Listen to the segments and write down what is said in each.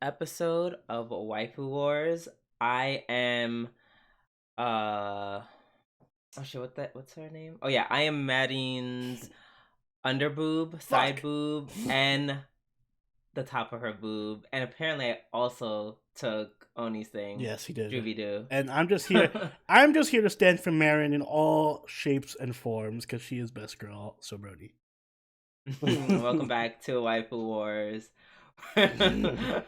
episode of Waifu Wars. I am oh shit, what's her name? Oh yeah, I am Marin's underboob, side boob, and the top of her boob. And apparently I also took Oni's thing. Yes, he did. Jooby-Doo. And I'm just here. I'm just here to stand for Marin in all shapes and forms because she is best girl. So Brody. Welcome back to Waifu Wars. Yeah,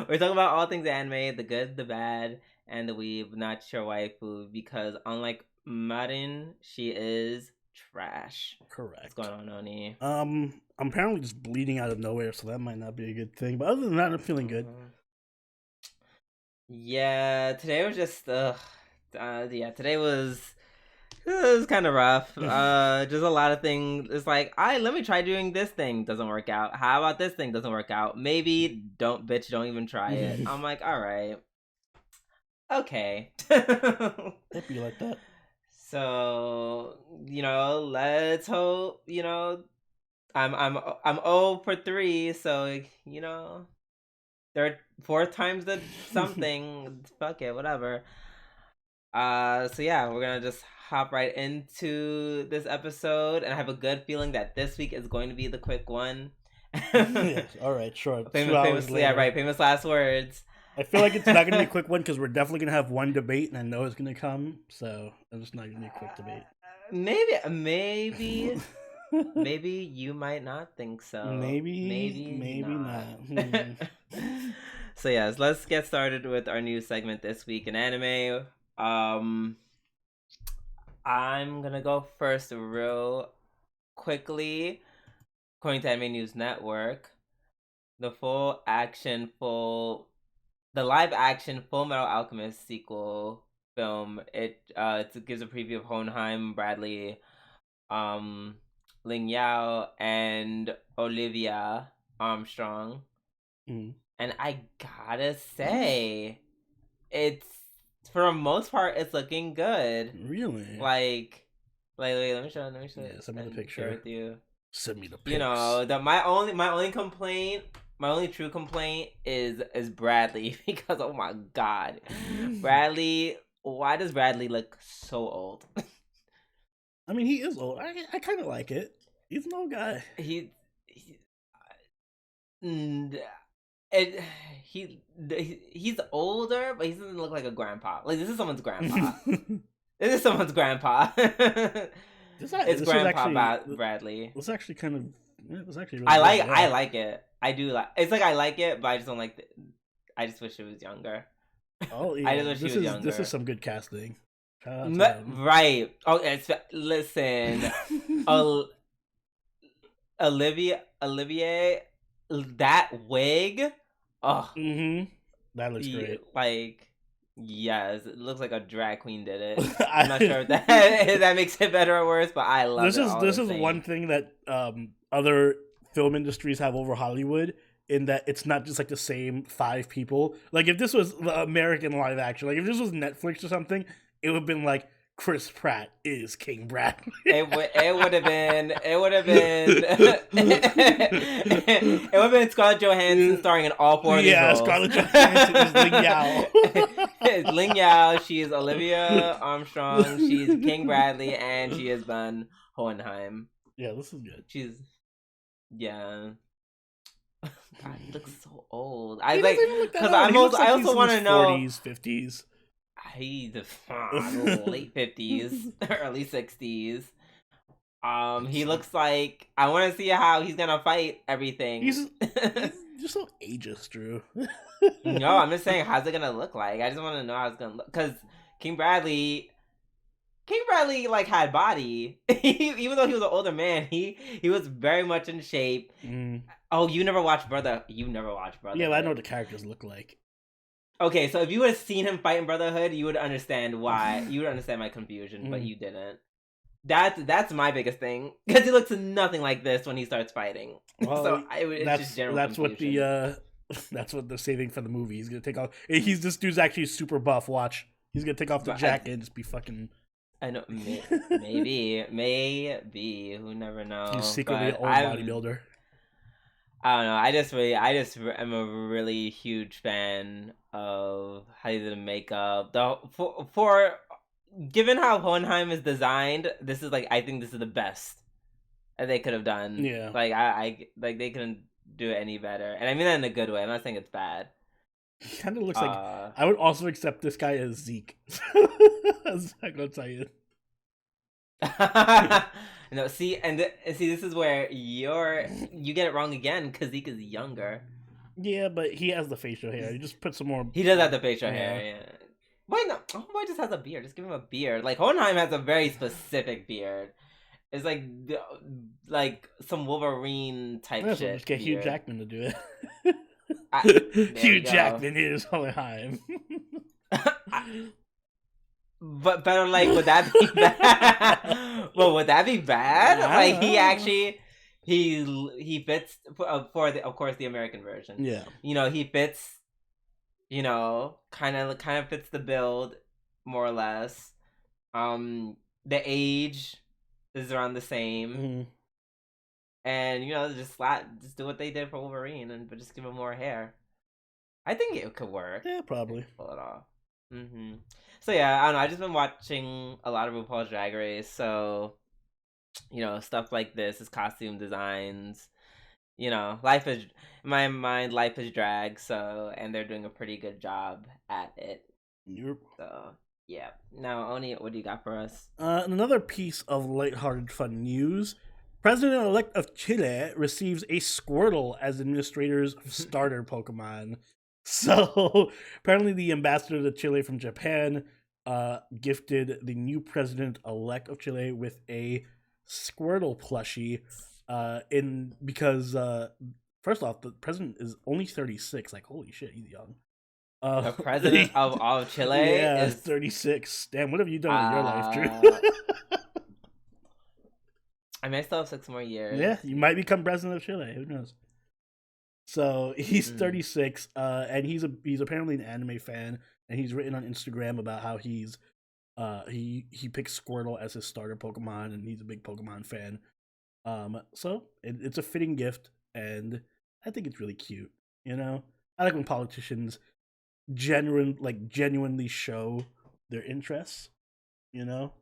we're talking about all things anime, the good, the bad, and the weeb, not your waifu, because unlike Marin, she is trash. Correct. What's going on, Oni? I'm apparently just bleeding out of nowhere, so that might not be a good thing. But other than that, I'm feeling good. Yeah, today was just today was it was kind of rough. Just a lot of things. It's like, let me try doing this thing. Doesn't work out. How about this thing? Doesn't work out. Maybe don't even try it. I'm like, all right, okay. It'd be like that. So let's hope. I'm 0 for 3. So third, fourth time's the something. Fuck it, whatever. So yeah, we're gonna just hop right into this episode, and I have a good feeling that this week is going to be the quick one. Yes, all right, sure. Famous last words. I feel like it's not gonna be a quick one because we're definitely gonna have one debate, and I know it's gonna come, so it's just not gonna be a quick debate. Maybe you might not think so. Maybe not. So yes, let's get started with our new segment this week in anime. I'm gonna go first real quickly. According to Anime News Network, the live action Full Metal Alchemist sequel film, it gives a preview of Hohenheim, Bradley, Ling Yao, and Olivia Armstrong. And I gotta say, it's, for the most part, it's looking good. Really? Like let me show. Yeah, send me the picture. With you. Send me the pics. My only true complaint is Bradley, because oh my god, Bradley. Why does Bradley look so old? I mean, he is old. I kind of like it. He's an old guy. He's older, but he doesn't look like a grandpa. Like, this is someone's grandpa. It's Grandpa Bradley. It's actually kind of. It was actually. Really I like it. I do like. It's like I like it, but I just don't like. I just wish it was younger. Oh yeah, I just wish he was younger. This is some good casting. Right. Oh, listen. Olivier, that wig. Oh. That looks great. Like, yes, it looks like a drag queen did it. I'm not sure if that makes it better or worse, but I love it. This is one thing that other film industries have over Hollywood, in that it's not just like the same 5 people. Like, if this was the American live action, like if this was Netflix or something, it would have been like, Chris Pratt is King Bradley. it would have been Scarlett Johansson starring in all 4 of these roles. Scarlett Johansson is Ling Yao. It's Ling Yao. She is Olivia Armstrong. She's King Bradley, and she is Van Hohenheim. Yeah, this is good. God, he looks so old. I also want to know 40s, 50s. He's late 50s, early 60s. He looks like, I want to see how he's gonna fight everything. He's just so ageist, Drew. No, I'm just saying, how's it gonna look like? I just want to know how it's gonna look, because King Bradley like had body. Even though he was an older man, he was very much in shape. Oh, you never watched Brother? You never watched Brother? Yeah, but I know what the characters look like. Okay, so if you would have seen him fight in Brotherhood, you would understand why. You would understand my confusion, but you didn't. That's my biggest thing, because he looks nothing like this when he starts fighting. Well, so it's just general confusion. That's what they're saving for the movie. He's gonna take off. This dude's actually super buff. Watch, he's gonna take off the jacket and just be fucking. I know, maybe, who never knows. He's secretly an old bodybuilder. I don't know. I just am a really huge fan of how they did the makeup. For given how Hohenheim is designed, this is like I think this is the best that they could have done. Yeah. Like I like they couldn't do it any better, and I mean that in a good way. I'm not saying it's bad. He kind of looks like I would also accept this guy as Zeke. That's I'm gonna tell you. No, see, see, this is where you get it wrong again because Zeke is younger. Yeah, but he has the facial hair. You just put some more. He does have the facial hair. Yeah. Why not? Why just has a beard? Just give him a beard. Like Hohenheim has a very specific beard. It's like some Wolverine type shit. Just get Hugh Jackman to do it. Hugh Jackman is Hohenheim. But better, like, would that be bad? Well, would that be bad? Like, he actually he fits for the, of course, the American version. Yeah, you know, he fits. You know, kind of fits the build more or less. The age is around the same. Mm-hmm. And you know, just do what they did for Wolverine, but just give him more hair. I think it could work. Yeah, probably pull it off. Mm-hmm. So yeah, I don't know. I just been watching a lot of RuPaul's Drag Race, so you know, stuff like this, his costume designs. You know, life is in my mind, life is drag. So, and they're doing a pretty good job at it. Yep. So yeah. Now, Oni, what do you got for us? Another piece of lighthearted fun news. President-elect of Chile receives a Squirtle as administrator's starter Pokemon. So, apparently the ambassador to Chile from Japan gifted the new president-elect of Chile with a Squirtle plushie because first off, the president is only 36. Like, holy shit, he's young. The president of all of Chile is 36. Damn, what have you done in your life, Drew? I mean, I still have 6 more years. Yeah, you might become president of Chile. Who knows? So he's 36, and he's apparently an anime fan, and he's written on Instagram about how he picks Squirtle as his starter Pokemon, and he's a big Pokemon fan. So it's a fitting gift, and I think it's really cute. You know, I like when politicians genuinely show their interests. You know.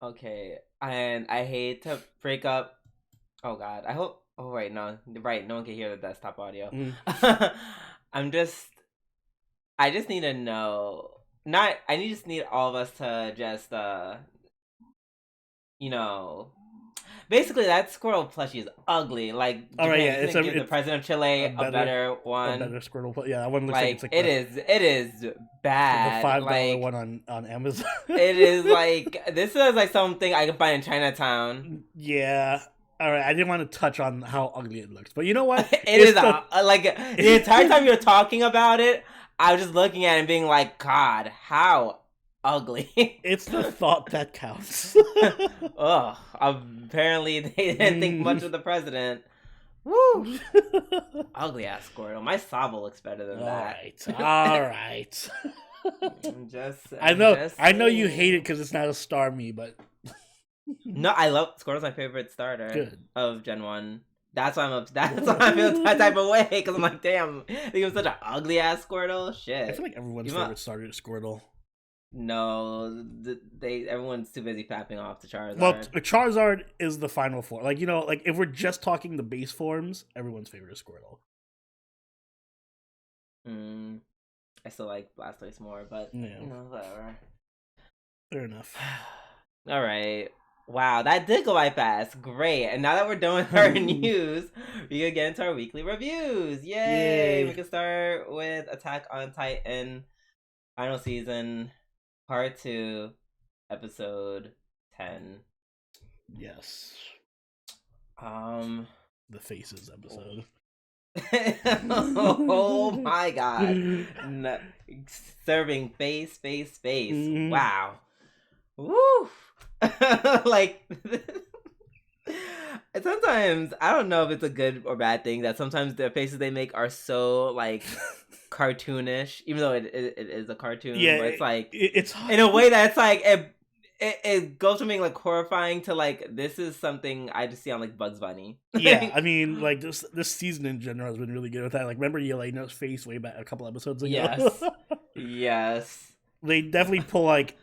Okay, and I hate to break up. Oh God, I hope. Oh right, no, no one can hear the desktop audio. I just need to know. I just need all of us to just you know. Basically, that Squirtle plushie is ugly. Like, all right, yeah, give the president of Chile a better one. A better Squirtle. Yeah, that one looks like it is bad. The $5 one on Amazon. It is like this is like something I can find in Chinatown. Yeah. All right, I didn't want to touch on how ugly it looks, but you know what? It is like the entire time you're talking about it, I was just looking at it and being like, God, how ugly. It's the thought that counts. Ugh. Apparently they didn't think much of the president. Woo! Ugly ass Squirtle. My Sabo looks better than that. All right. I know you hate it because it's not a star me, but no, I love Squirtle's my favorite starter of Gen 1. That's why I feel that type of way, because I'm like, damn, they give him such an ugly ass Squirtle. Shit. I feel like everyone's favorite starter is Squirtle. No, everyone's too busy fapping off the Charizard. Well, Charizard is the final form. Like, you know, like if we're just talking the base forms, everyone's favorite is Squirtle. I still like Blastoise more, but yeah. You know, whatever. Fair enough. All right. Wow, that did go by fast. Great. And now that we're done with our news, we can get into our weekly reviews. Yay! We can start with Attack on Titan Final Season Part 2, Episode 10. Yes. The Faces episode. Oh my God. Serving face. Mm-hmm. Wow. Woo! Like, sometimes I don't know if it's a good or bad thing that sometimes the faces they make are so like cartoonish, even though it is a cartoon. Yeah, but it's like it's in a way that's like it it goes from being like horrifying to like this is something I just see on like Bugs Bunny. Yeah, I mean, like this season in general has been really good with that. Like, remember Yelena's face way back a couple episodes ago? Yes. Yes. They definitely pull like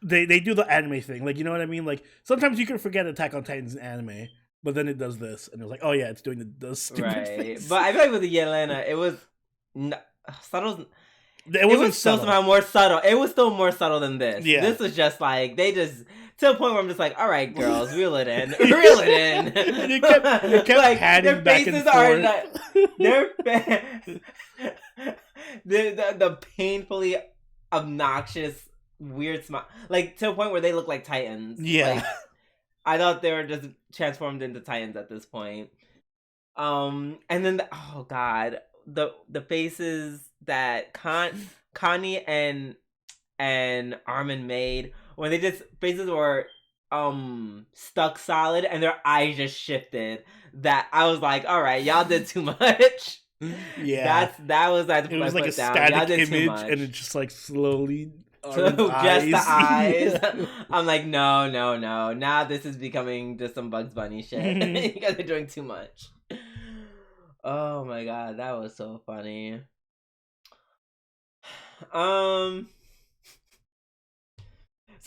they do the anime thing. Like, you know what I mean? Like sometimes you can forget Attack on Titan's anime, but then it does this, and it's like, oh yeah, it's doing the stupid face. But I feel like with the Yelena, it was subtle. It wasn't still subtle. somehow more subtle. It was still more subtle than this. Yeah. This was just like they just to a point where I'm just like, all right, girls, reel it in, reel it in. And you kept like, patting back and forth. The painfully obnoxious, weird smile, like to a point where they look like Titans. Yeah. Like, I thought they were just transformed into Titans at this point. And then oh god, the faces that Connie and Armin made when they just faces were stuck solid and their eyes just shifted. That I was like, all right, y'all did too much. Yeah, that was that. It was like a static image, and it just like slowly. So just the eyes. I'm like, no. Now this is becoming just some Bugs Bunny shit. You guys are doing too much. Oh my god, that was so funny. So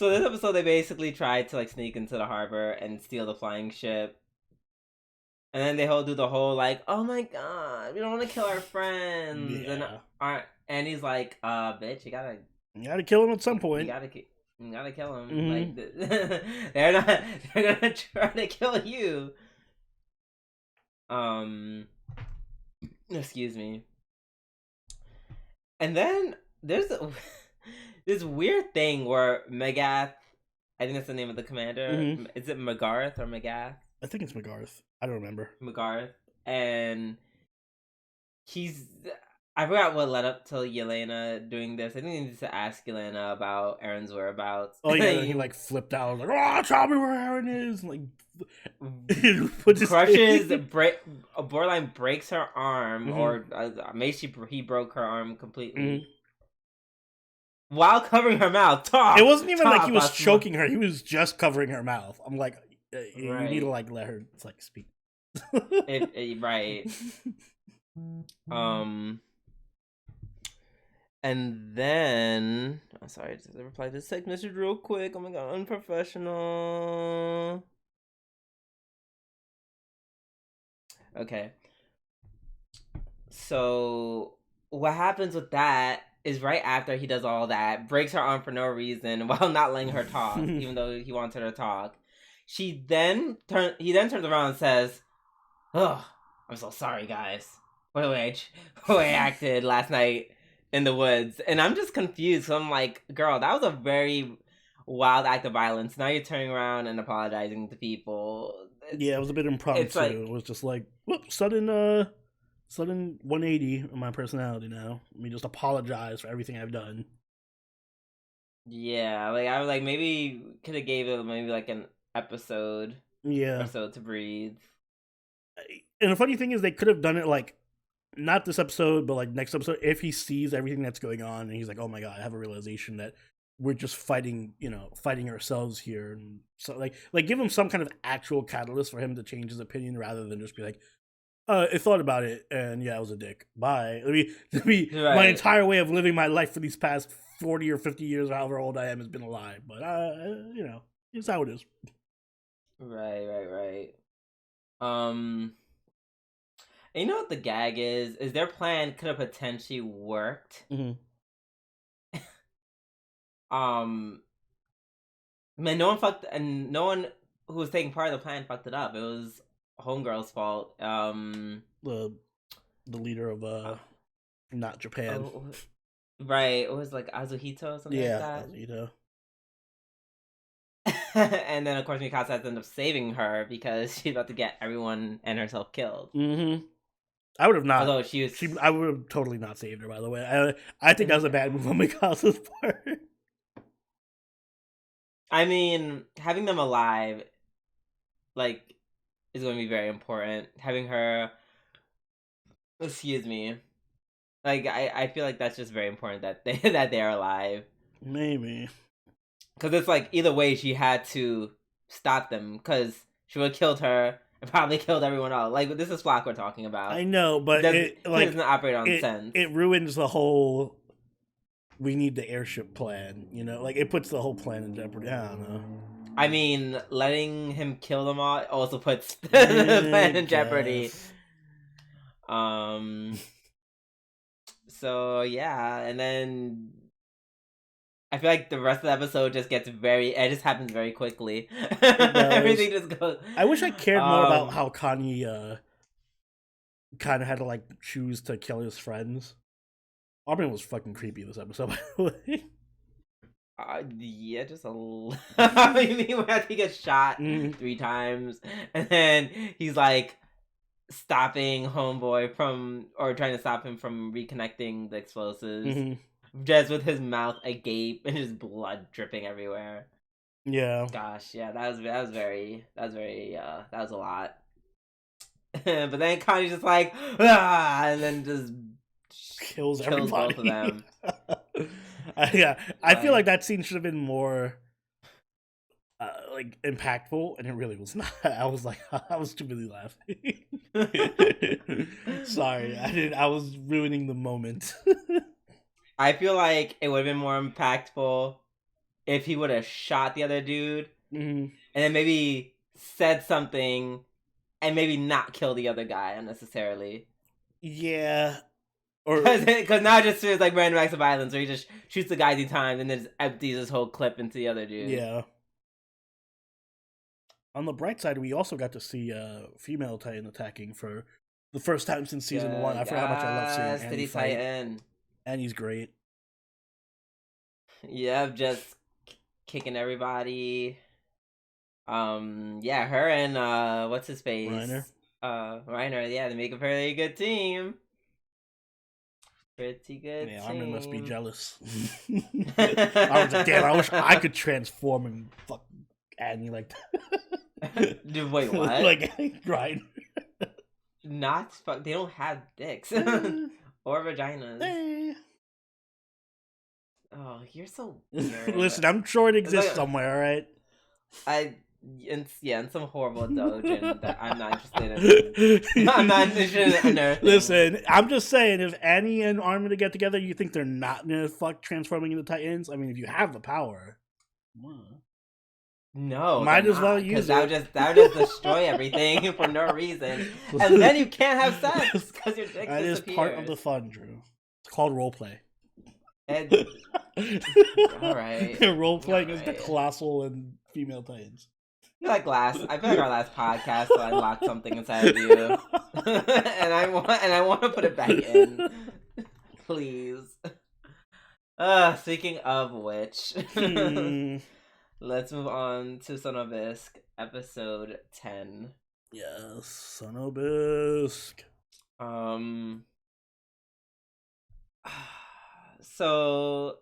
this episode, they basically tried to like sneak into the harbor and steal the flying ship. And then they do the whole like, oh my god, we don't want to kill our friends. Yeah. And he's like, bitch, you gotta kill him at some point. You gotta kill him. Mm-hmm. Like they're gonna try to kill you. Excuse me. And then there's this weird thing where Megath, I think that's the name of the commander. Mm-hmm. Is it Megarth or Megath? I think it's Megarth. I don't remember. Megarth. And I forgot what led up to Yelena doing this. I think he needs to ask Yelena about Aaron's whereabouts. Oh yeah, he like flipped out, like, "Oh, tell me where Aaron is!" And, like, borderline breaks her arm, mm-hmm. Or maybe he broke her arm completely. Mm-hmm. While covering her mouth. It wasn't even like he was choking her; he was just covering her mouth. I'm like, you need to like let her like speak. Right. And then sorry, just reply to this text message real quick. Oh my god, unprofessional. Okay. So what happens with that is right after he does all that, breaks her arm for no reason while not letting her talk, even though he wants her to talk. He then turns around and says, "Oh, I'm so sorry, guys. What the way I acted last night in the woods." And I'm just confused. So I'm like, girl, that was a very wild act of violence. Now you're turning around and apologizing to people. Yeah, it was a bit impromptu. Like, it was just like, whoop, sudden 180 in my personality now. Let me just apologize for everything I've done. Yeah, like I was like, maybe could have gave it maybe like an episode. Yeah. Episode to breathe. And the funny thing is, they could have done it like, not this episode, but like next episode, if he sees everything that's going on and he's like, oh my god, I have a realization that we're just fighting ourselves here. And so like give him some kind of actual catalyst for him to change his opinion rather than just be like, I thought about it and yeah, I was a dick. Bye. Let me right. My entire way of living my life for these past 40 or 50 years, or however old I am, has been a lie. But it's how it is. Right. And you know what the gag is? Is their plan could have potentially worked. Mm-hmm. Man, no one who was taking part of the plan fucked it up. It was Homegirl's fault. The leader of not Japan. Right. It was like Azuhito or something like that. Azuhito. And then of course Mikasa has to end up saving her because she's about to get everyone and herself killed. Mm-hmm. I would have not. Although I would have totally not saved her. By the way, I think that was a bad move on Mikasa's part. I mean, having them alive, like, is going to be very important. Having her, excuse me, like I feel like that's just very important that they are alive. Maybe. because it's like either way she had to stop them because she would have killed her and probably killed everyone else. Like this is Flock we're talking about. I know, but it doesn't operate on sense. It ruins the whole. We need the airship plan, you know. Like it puts the whole plan in jeopardy. I don't know. I mean, letting him kill them all also puts the plan in jeopardy. So yeah, and then I feel like the rest of the episode just gets it just happens very quickly. Everything just goes. I wish I cared more about how Connie kind of had to like choose to kill his friends. Marin was fucking creepy this episode, by the way. Yeah, just a little. I mean, when he gets shot 3 times, and then he's like stopping homeboy from, or trying to stop him from reconnecting the explosives, just with his mouth agape and just blood dripping everywhere. Yeah. Gosh, yeah, that was a lot. But then Connie's just like, and then just kills everybody. Both of them. Yeah, I feel like that scene should have been more like impactful, and it really was not. I was like, I was too busy laughing. Sorry, I was ruining the moment. I feel like it would have been more impactful if he would have shot the other dude, and then maybe said something, and maybe not kill the other guy unnecessarily. Yeah. Or because now it just feels like random acts of violence, where he just shoots the guy 3 times and then just empties his whole clip into the other dude. Yeah. On the bright side, we also got to see female Titan attacking for the first time since season 1. I forgot how much I love seeing Annie fight. Titan. Annie's great. Yeah, just kicking everybody. Yeah, her and what's his face? Reiner. Yeah, they make a very good team. Pretty good. Yeah, Armin must be jealous. I was like, damn, I wish I could transform and fuck Annie like that. Dude, wait, what? Like, right. Not fuck. They don't have dicks or vaginas. Hey. Oh, you're so weird. Listen, I'm sure it exists somewhere, alright? In some horrible doujin that I'm not interested in. I'm not interested in everything. Listen, I'm just saying, if Annie and Armin get together, you think they're not gonna fuck transforming into Titans? I mean, if you have the power, no, might as well use it. That would just destroy everything for no reason, and then you can't have sex because your dick disappears. That is part of the fun, Drew. It's called roleplay. All right, role-playing is the colossal and female Titans. I feel like our last podcast unlocked something inside of you, and I want to put it back in, please. Speaking of which, let's move on to Sono Bisque, episode 10. Yes, Sono Bisque. So.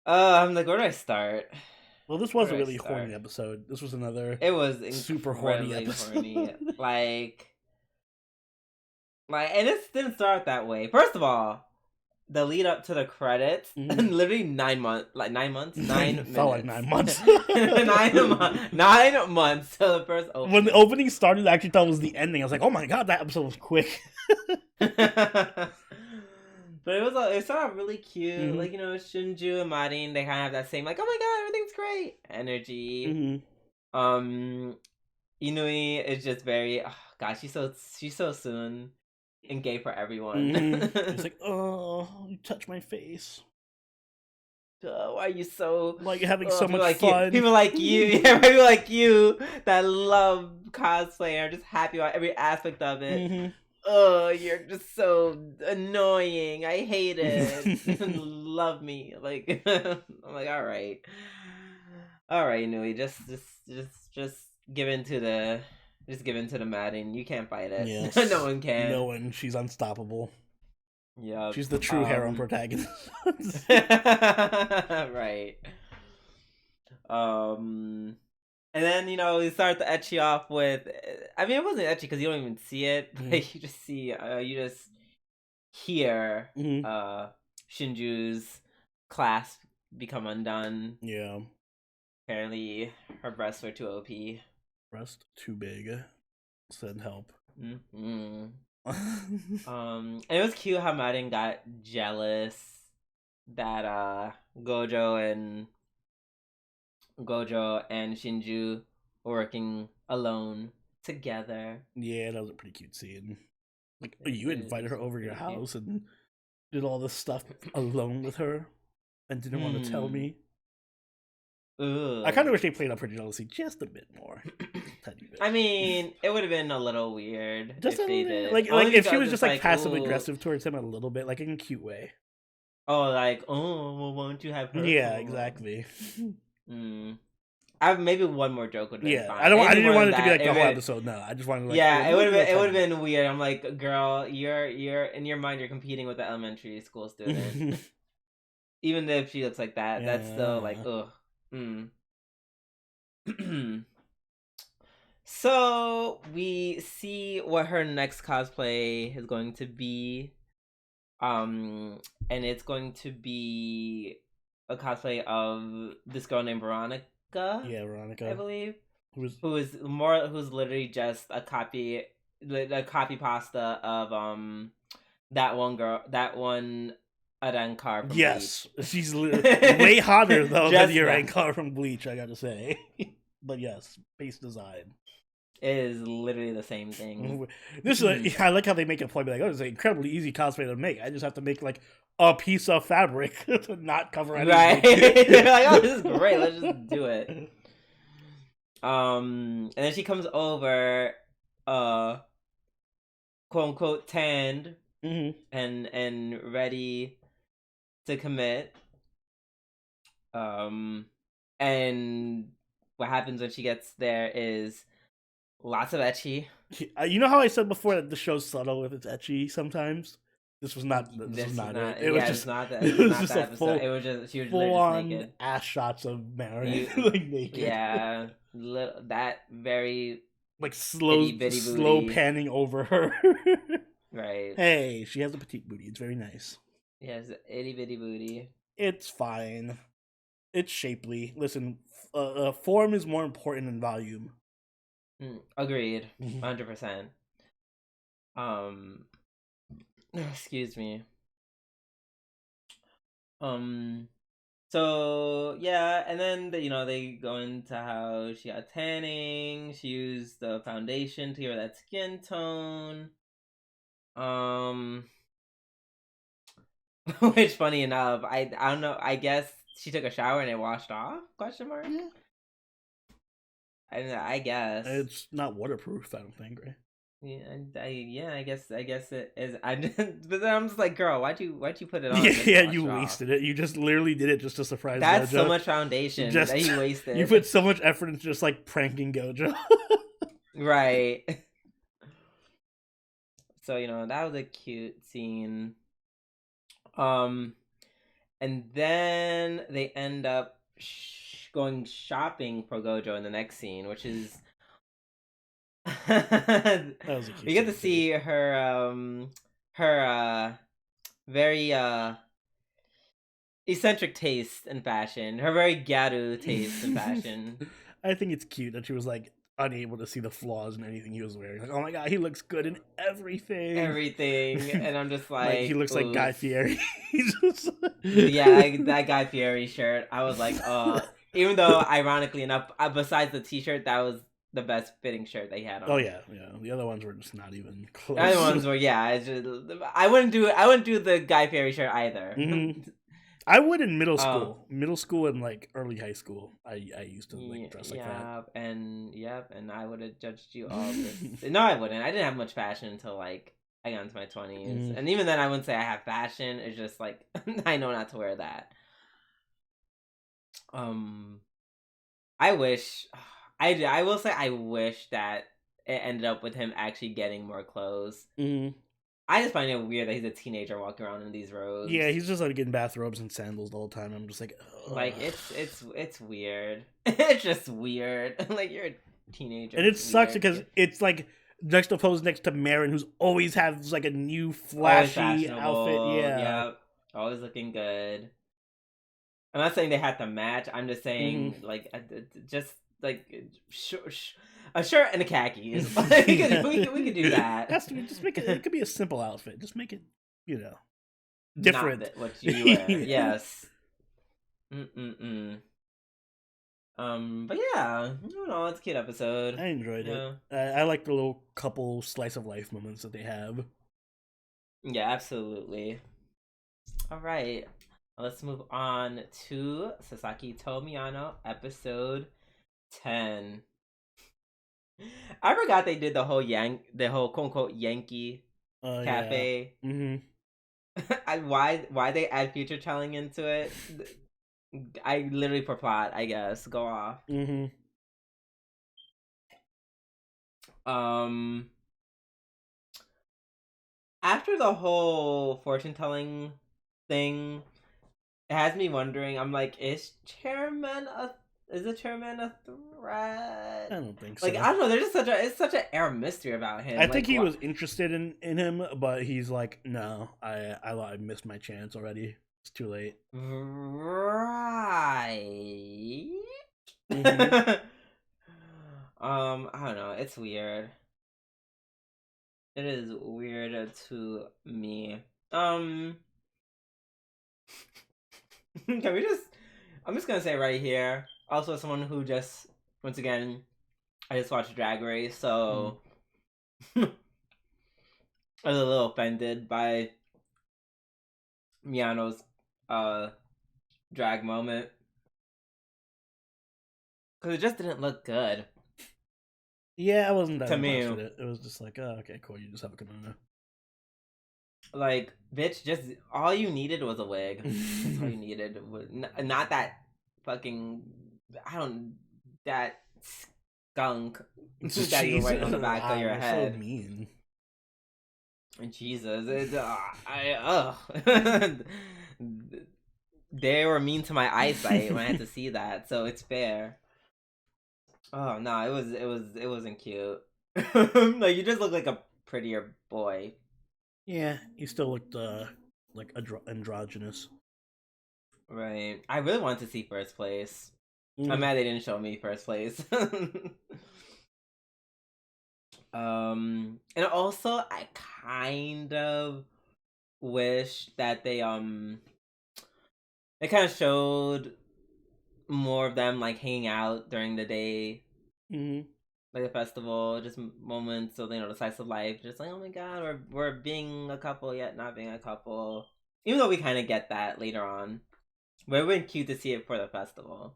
I'm like, where do I start? Well, this was a really horny episode. This was another. It was super horny episode. Like, and it didn't start that way. First of all, the lead up to the credits, literally 9 months, 9 months, 9 minutes. Felt like 9 months. 9 months till the first opening. When the opening started, I actually thought it was the ending. I was like, oh my god, that episode was quick. But it started out really cute. Like, you know, Shinju and Marin, they kind of have that same, like, oh my god, everything's great energy. Inui is just very, oh god, she's so soon and gay for everyone. It's like, oh, you touch my face. Oh, why are you so like you're having so much fun? People like you that love cosplay and are just happy about every aspect of it. Oh, you're just so annoying. I hate it. Love me. Like, I'm like, all right, Nui, just give in to the Marin. You can't fight it. Yes. No one can. No one. She's unstoppable. Yeah, she's the true harem protagonist. Right. And then, you know, we start the ecchi off with, I mean, it wasn't ecchi because you don't even see it, but you just see, you just hear Shinju's clasp become undone. Yeah. Apparently, her breasts were too OP. Breast too big. Send help. Mm-hmm. And it was cute how Marin got jealous that Gojo and Shinju were working alone together. Yeah, that was a pretty cute scene. Like, you invited her over your house and did all this stuff alone with her and didn't want to tell me. Ugh. I kind of wish they played up her jealousy just a bit more. Tiny bit. I mean, it would have been a little weird just if they did. Like if she was just like passive ooh. aggressive towards him a little bit, like in a cute way. Oh, like, oh, well, won't you have her? Yeah, exactly. Maybe one more joke would be fine. I didn't want it to be like the whole episode. No, I just wanted to, like, yeah, it would have been weird. I'm like, girl, you're in your mind, you're competing with the elementary school student. Even if she looks like that, that's still like, ugh. So we see what her next cosplay is going to be. And it's going to be a cosplay of this girl named Veronica. Yeah, Veronica, I believe. Who's literally just a copy pasta of that one Arankar from yes, Bleach. she's way hotter though than your Arankar from Bleach, I gotta say. But yes, base design. It is literally the same thing. This is I like how they make a point, be like, oh, it's an incredibly easy cosplay to make. I just have to make like a piece of fabric to not cover anything. Right. Like, oh, this is great. Let's just do it. And then she comes over, quote unquote, tanned and ready to commit. And what happens when she gets there is lots of ecchi. You know how I said before that the show's subtle with its ecchi sometimes? This was not. This was not it. It was just not that. It was just a full. It was just she was full on naked. Ass shots of Marin like naked. Yeah, that very like slow panning over her. Right. Hey, she has a petite booty. It's very nice. Yes, itty bitty booty. It's fine. It's shapely. Listen, form is more important than volume. Agreed. 100%. Excuse me. So yeah, and then they go into how she got tanning. She used the foundation to give her that skin tone. Which, funny enough, I don't know. I guess she took a shower and it washed off? Question mark. Yeah. I guess it's not waterproof. I don't think, right? Yeah, I guess it is. But then I'm just like, girl, why'd you put it on? Yeah, you wasted it. You just literally did it just to surprise. That's Gojo. So much foundation that you wasted. You put so much effort into just like pranking Gojo. Right. So that was a cute scene. And then they end up going shopping for Gojo in the next scene, which is that was a cute we get to see her very eccentric taste in fashion, her very gyaru taste in fashion. I think it's cute that she was like unable to see the flaws in anything he was wearing. Like, oh my god, he looks good in everything. And I'm just like he looks like Guy Fieri. Yeah, that Guy Fieri shirt. I was like, oh. Even though, ironically enough, besides the t-shirt, that was the best fitting shirt they had on. Oh yeah. The other ones were just not even close. The other ones were, yeah. It's just, I wouldn't do the Guy Fieri shirt either. I would in middle school and like early high school. I used to like dress like that. And I would have judged you all. No, I wouldn't. I didn't have much fashion until like I got into my 20s, and even then, I wouldn't say I have fashion. It's just like I know not to wear that. I wish. I will say I wish that it ended up with him actually getting more clothes. I just find it weird that he's a teenager walking around in these robes. Yeah, he's just like getting bathrobes and sandals the whole time. I'm just like, ugh. Like it's weird. It's just weird. Like, you're a teenager, and it sucks because it's like juxtaposed next to Marin, who's always has like a new flashy outfit. Yeah, always looking good. I'm not saying they had to match. I'm just saying Mm-hmm. like just like a shirt and a khakis. Like, we could do that. Has to be, just make it. It could be a simple outfit. Just make it, you know, Not different. that what you wear. Yeah. Yes. Mm-mm-mm. But yeah, I don't know. It's a cute episode. I enjoyed it. Yeah. I like the little couple slice of life moments that they have. Yeah, absolutely. All right. Let's move on to Sasaki to Miyano, episode 10. I forgot they did the whole quote unquote Yankee Yeah. cafe. Mm-hmm. Why they add future telling into it? I literally for plot, I guess. Go off. Mm-hmm. Um, after the whole fortune telling thing, it has me wondering. I'm like, is the chairman a I threat? don't think Like, so. I don't know. There's just it's such an air mystery about him. I Like, think he was interested in him, but he's like, no, I missed my chance already. It's too late. right? Mm-hmm. I don't know. It's weird. It is weird to me. Can we just? I'm just gonna say right here. Also, as someone who just once again, I just watched Drag Race, so I was a little offended by Miyano's uh drag moment because it just didn't look good Yeah, I wasn't that to impressed me. with it. It was just like, oh, okay, cool. You just have a kimono. Like, bitch, just all you needed was a wig. That's all you needed. Not that fucking I don't that skunk that you're wearing on the back of Wow, your you're so head. mean. Jesus, they were mean to my eyesight when I had to see that, so it's fair. Oh no, it wasn't cute. Like you just look like a prettier boy. Yeah, he still looked like androgynous. Right. I really wanted to see first place. I'm Mm. mad they didn't show me first place. And also I kind of wish that they kind of showed more of them like hanging out during the day, Mm-hmm. like the festival, just moments so they know the slice of life. Just like, oh my god, we're being a couple yet not being a couple. Even though we kind of get that later on, but it would been cute to see it for the festival.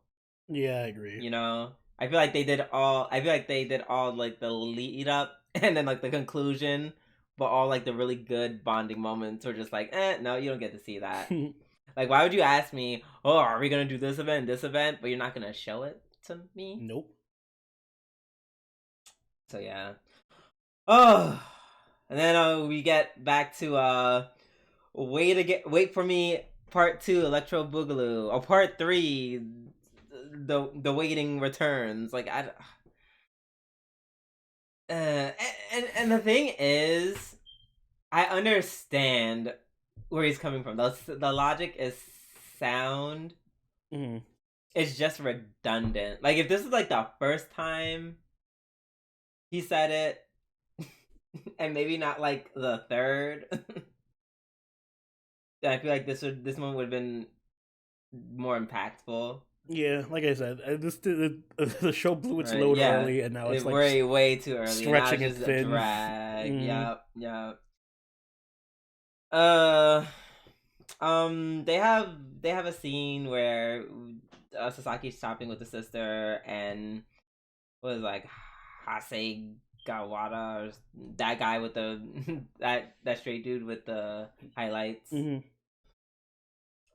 Yeah, I agree. You know, I feel like they did all. I feel like they did all like the lead up and then like the conclusion, but all like the really good bonding moments were just like, no, you don't get to see that. Like, why would you ask me? Oh, are we gonna do this event, but you're not gonna show it to me? Nope. So yeah. Oh, and then we get back to wait for me part 2 Electro Boogaloo or part 3 the waiting returns. Like and the thing is, I understand where he's coming from. The logic is sound. Mm-hmm. It's just redundant. Like if this is like the first time he said it, and maybe not like the third, I feel like this one would have been more impactful. Yeah, like I said, the show blew its Right? load Yeah, early, and now it's it like way too early, and now stretching it's it just a thin. drag. Mm. Yep, yep. Uh, they have a scene where Sasaki's shopping with the sister, and what is it, like Hase Gawada or that guy with the that straight dude with the highlights. Mm-hmm.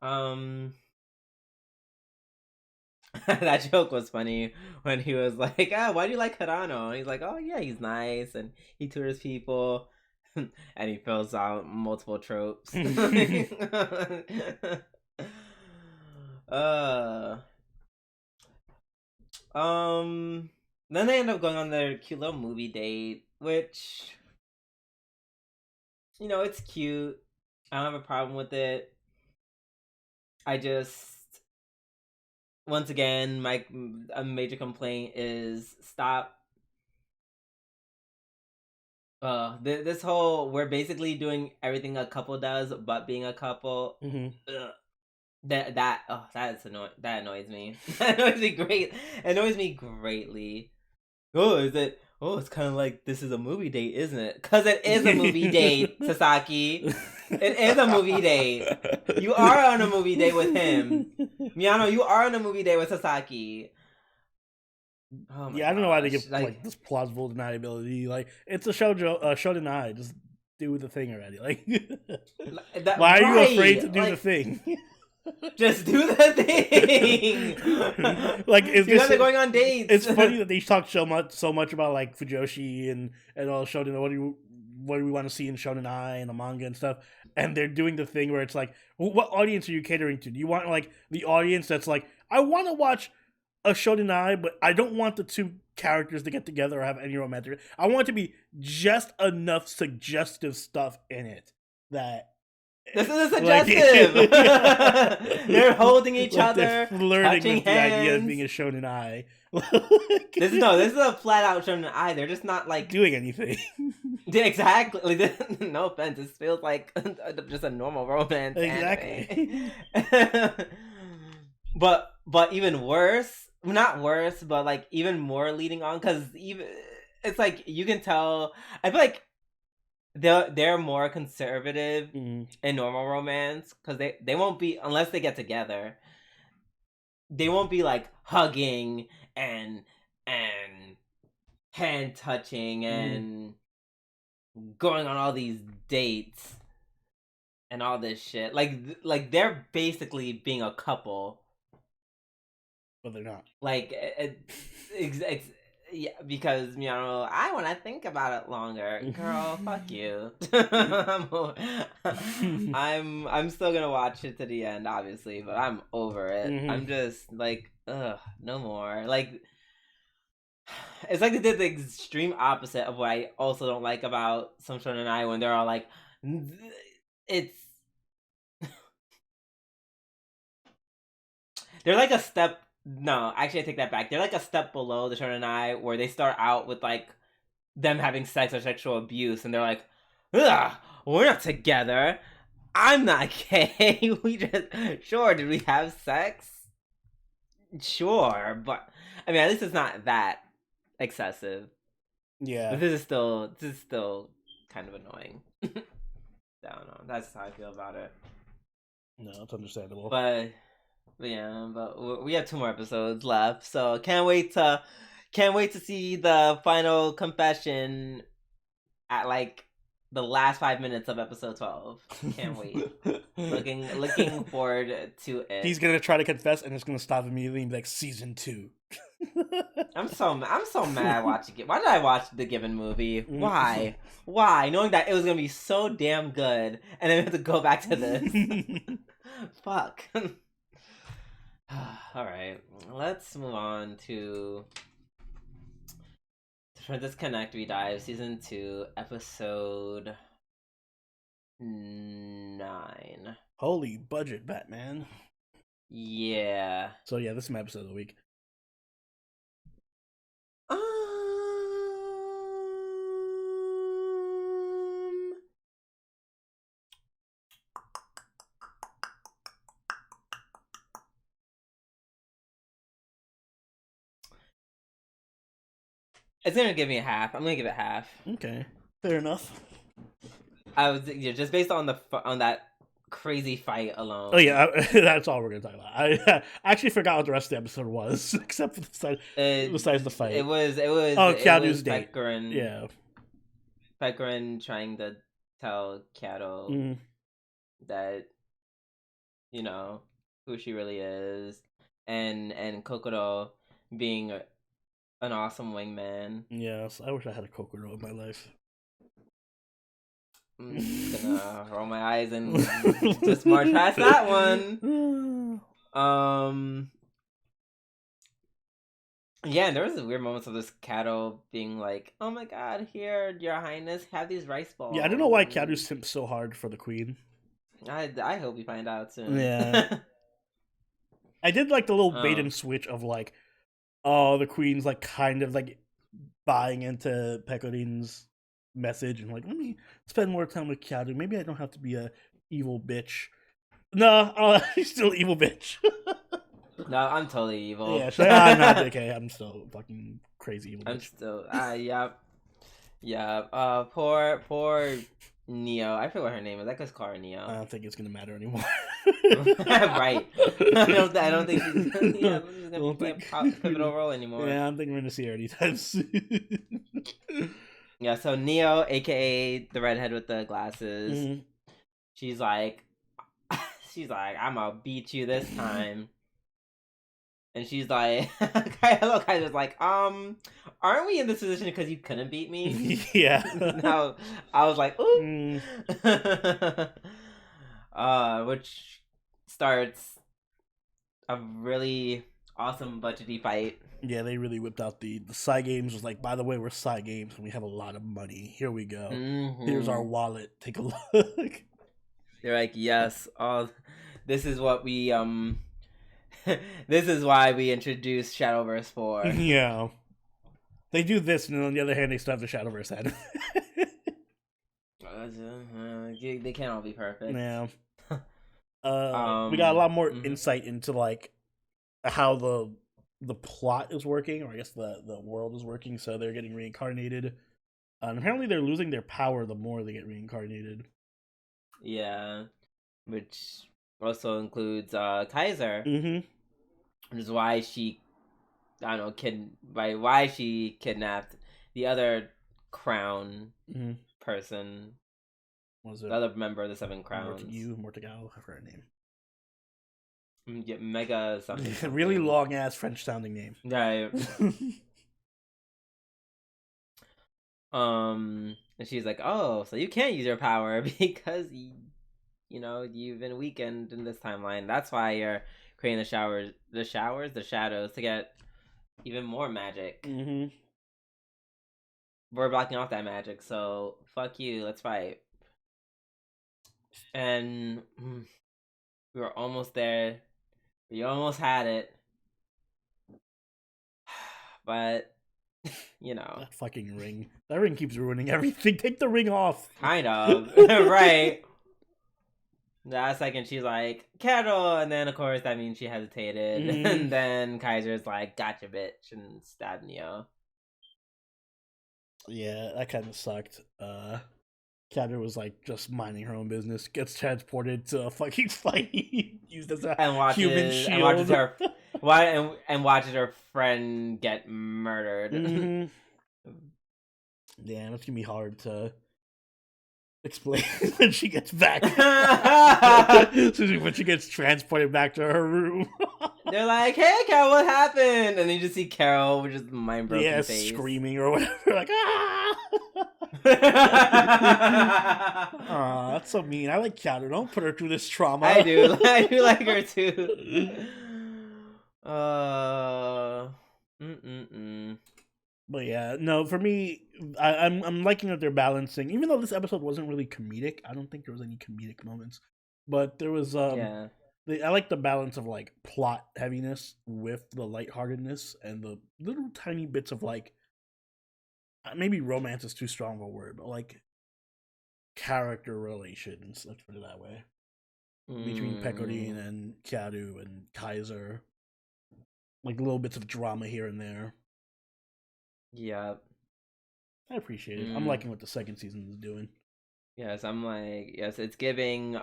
Um, that joke was funny when he was like, "Ah, why do you like Hirano?" And he's like, "Oh yeah, he's nice and he tours people." And he fills out multiple tropes. uh, um, then they end up going on their cute little movie date, which it's cute. I don't have a problem with it. I just once again, a major complaint is stop. This whole we're basically doing everything a couple does, but being a couple. Mm-hmm. That's annoying. That annoys me. That annoys me great. It annoys me greatly. Oh, is it? Oh, it's kind of like this is a movie date, isn't it? Because it is a movie date, Sasaki. It is a movie date. You are on a movie date with him. Miyano, you are on a movie date with Sasaki. Oh my I don't know why they gosh, give like this plausible deniability. Like it's a show deny. Just do the thing already. Like why are you afraid to do the thing? Just do the thing. Like is you guys are going on dates. It's funny that they talk so much about like Fujoshi and all shonen. What do we want to see in Shonen Ai and the manga and stuff? And they're doing the thing where it's like, what audience are you catering to? Do you want like the audience that's like, I want to watch a Shonen Ai, but I don't want the two characters to get together or have any romantic. I want it to be just enough suggestive stuff in it that. This is suggestive. They're holding each other, they're flirting touching with hands. the idea of being a Shonen Ai. This is a flat out Shonen Ai. They're just not like doing anything. Exactly. No offense. This feels like just a normal romance. Exactly. But even worse, not worse, but like even more leading on, because even it's like you can tell. I feel like they're more conservative in normal romance because they won't be, unless they get together. They won't be like hugging and hand touching and going on all these dates and all this shit. Like they're basically being a couple. But they're not. Like yeah, because I want to think about it longer. Girl, fuck you. I'm still gonna watch it to the end, obviously, but I'm over it. I'm just like, ugh, no more. Like, it's like they did the extreme opposite of what I also don't like about some Shonen Ai, when they're all like, it's they're like a step. No, actually, I take that back. They're like a step below the Shonen Ai, where they start out with like them having sex or sexual abuse, and they're like, ugh, we're not together. I'm not gay. We just sure. Did we have sex? Sure, but I mean, at least it's not that excessive. Yeah, but this is still kind of annoying. I don't know. That's how I feel about it. No, it's understandable. But yeah, but we have 2 more episodes left, so can't wait to see the final confession at like the last 5 minutes of episode 12. Can't wait. Looking forward to it. He's gonna try to confess, and it's gonna stop immediately and be like season 2. I'm so mad watching it. Why did I watch the Given movie? Why? Knowing that it was gonna be so damn good, and then we have to go back to this. Fuck. All right, let's move on to for Disconnect We Dive season 2 episode 9. Holy budget, Batman. Yeah. So yeah, this is my episode of the week. It's gonna give me a half. I'm gonna give it half. Okay, fair enough. I was just based on that crazy fight alone. Oh yeah, that's all we're gonna talk about. I actually forgot what the rest of the episode was, except for besides the fight. It was Kyaru's date. Pekarin trying to tell Kyaru that who she really is, and Kokoro being an awesome wingman. Yes, I wish I had a Kokoro in my life. I'm just gonna roll my eyes and just march past that one. Yeah, and there was weird moments of this Kato being like, "Oh my god, here, Your Highness, have these rice balls." Yeah, I don't know why Kato simped so hard for the queen. I hope we find out soon. Yeah. I did like the little bait and switch of like, oh, the queen's like kind of like buying into Pecorin's message and like, let me spend more time with Kyaru. Maybe I don't have to be a evil bitch. No, she's still evil bitch. No, I'm totally evil. Yeah, I'm not okay. I'm still fucking crazy evil bitch. I'm still yeah. Poor Neo. I forget what her name is. I could call her Neo. I don't think it's gonna matter anymore. Right. I don't think she's gonna play a pivotal role anymore. Yeah, I don't think we're gonna see her anytime soon. Yeah, so Neo, aka the redhead with the glasses, Mhm. she's like, I'm gonna beat you this time. And she's like, hello, Kaiser's like, aren't we in this position because you couldn't beat me? Yeah. Now I was like, ooh. Which starts a really awesome budgety fight. Yeah, they really whipped out the Psy Games. Was like, by the way, we're Psy Games and we have a lot of money. Here we go. Here's our wallet. Take a look. They're like, yes, this is what we this is why we introduced Shadowverse 4. Yeah. They do this, and on the other hand, they still have the Shadowverse head. They can't all be perfect. Yeah. We got a lot more insight into like how the plot is working, or I guess the world is working. So they're getting reincarnated, and apparently they're losing their power the more they get reincarnated. Yeah, which also includes Kaiser, which is why she, I don't know, why she kidnapped the other crown person. Was it the other member of the Seven Crowns? Mortigal, I forgot her name. Yeah, Mega something. Really long ass French sounding name. Right. And she's like, "Oh, so you can't use your power because you've been weakened in this timeline. That's why you're creating the shadows to get even more magic. We're blocking off that magic, so fuck you. Let's fight." And we were almost there. We almost had it. But, that fucking ring. That ring keeps ruining everything. Take the ring off. Kind of. Right. That second, she's like, Carol! And then, of course, that means she hesitated. And then Kaiser's like, gotcha, bitch, and stabbed Neo. Yeah, that kind of sucked. Kater was like just minding her own business, gets transported to a fucking fight, used as a human shield, and watches her friend get murdered. Yeah, it's gonna be hard to explain when she gets back. When she gets transported back to her room. They're like, "Hey, Carol, what happened?" And you just see Carol with just mind broken face, screaming or whatever, like ah. Aw, that's so mean. I like Kater. Don't put her through this trauma. I do like her too. But yeah, no, for me, I'm liking that they're balancing. Even though this episode wasn't really comedic, I don't think there was any comedic moments. But there was I like the balance of like plot heaviness with the lightheartedness and the little tiny bits of like, maybe romance is too strong of a word, but like character relations, let's put it that way, between Pecorin and Kyaru and Kaiser. Like little bits of drama here and there. Yeah. I appreciate it. I'm liking what the second season is doing. Yes, I'm like, yes, it's giving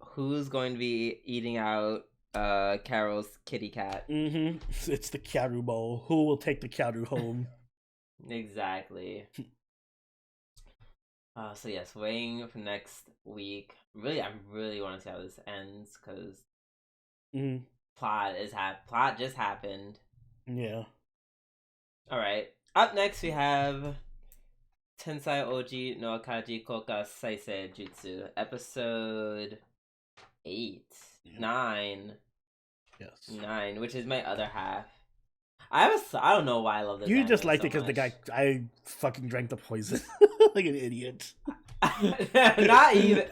who's going to be eating out Carol's kitty cat. It's the Kyaru bowl. Who will take the Kyaru home? Exactly. So yes, waiting for next week. Really, I really want to see how this ends because plot just happened. Yeah. All right. Up next, we have Tensai Ouji no Kaji Koka Saisei Jutsu, episode 8, 9. Yes. 9, which is my other half. I don't know why I love this. You just anime liked so it because the guy, much. I fucking drank the poison like an idiot. not even.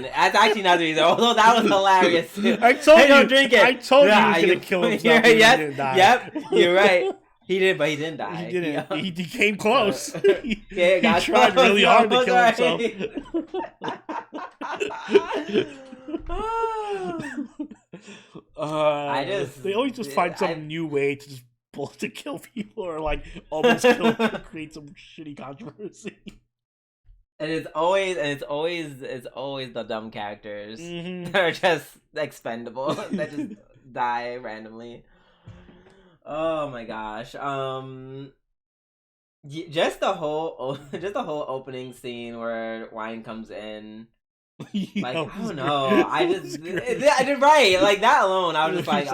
That's actually not the reason. Although that was hilarious. I told Hey, you. don't drink it. I told you Nah, he was gonna kill himself. Yes, He didn't die. yep. You're right. He did, but he didn't die. He didn't. He came close. Yeah, he tried close. really hard to kill Right. himself. They always just find some new way to to kill people or like almost kill them, create some shitty controversy. And it's always the dumb characters Mm-hmm. that are just expendable that just die randomly. Oh my gosh. Just the whole opening scene where Wine comes in. Like, I don't know. I did right. Like that alone, I was just like,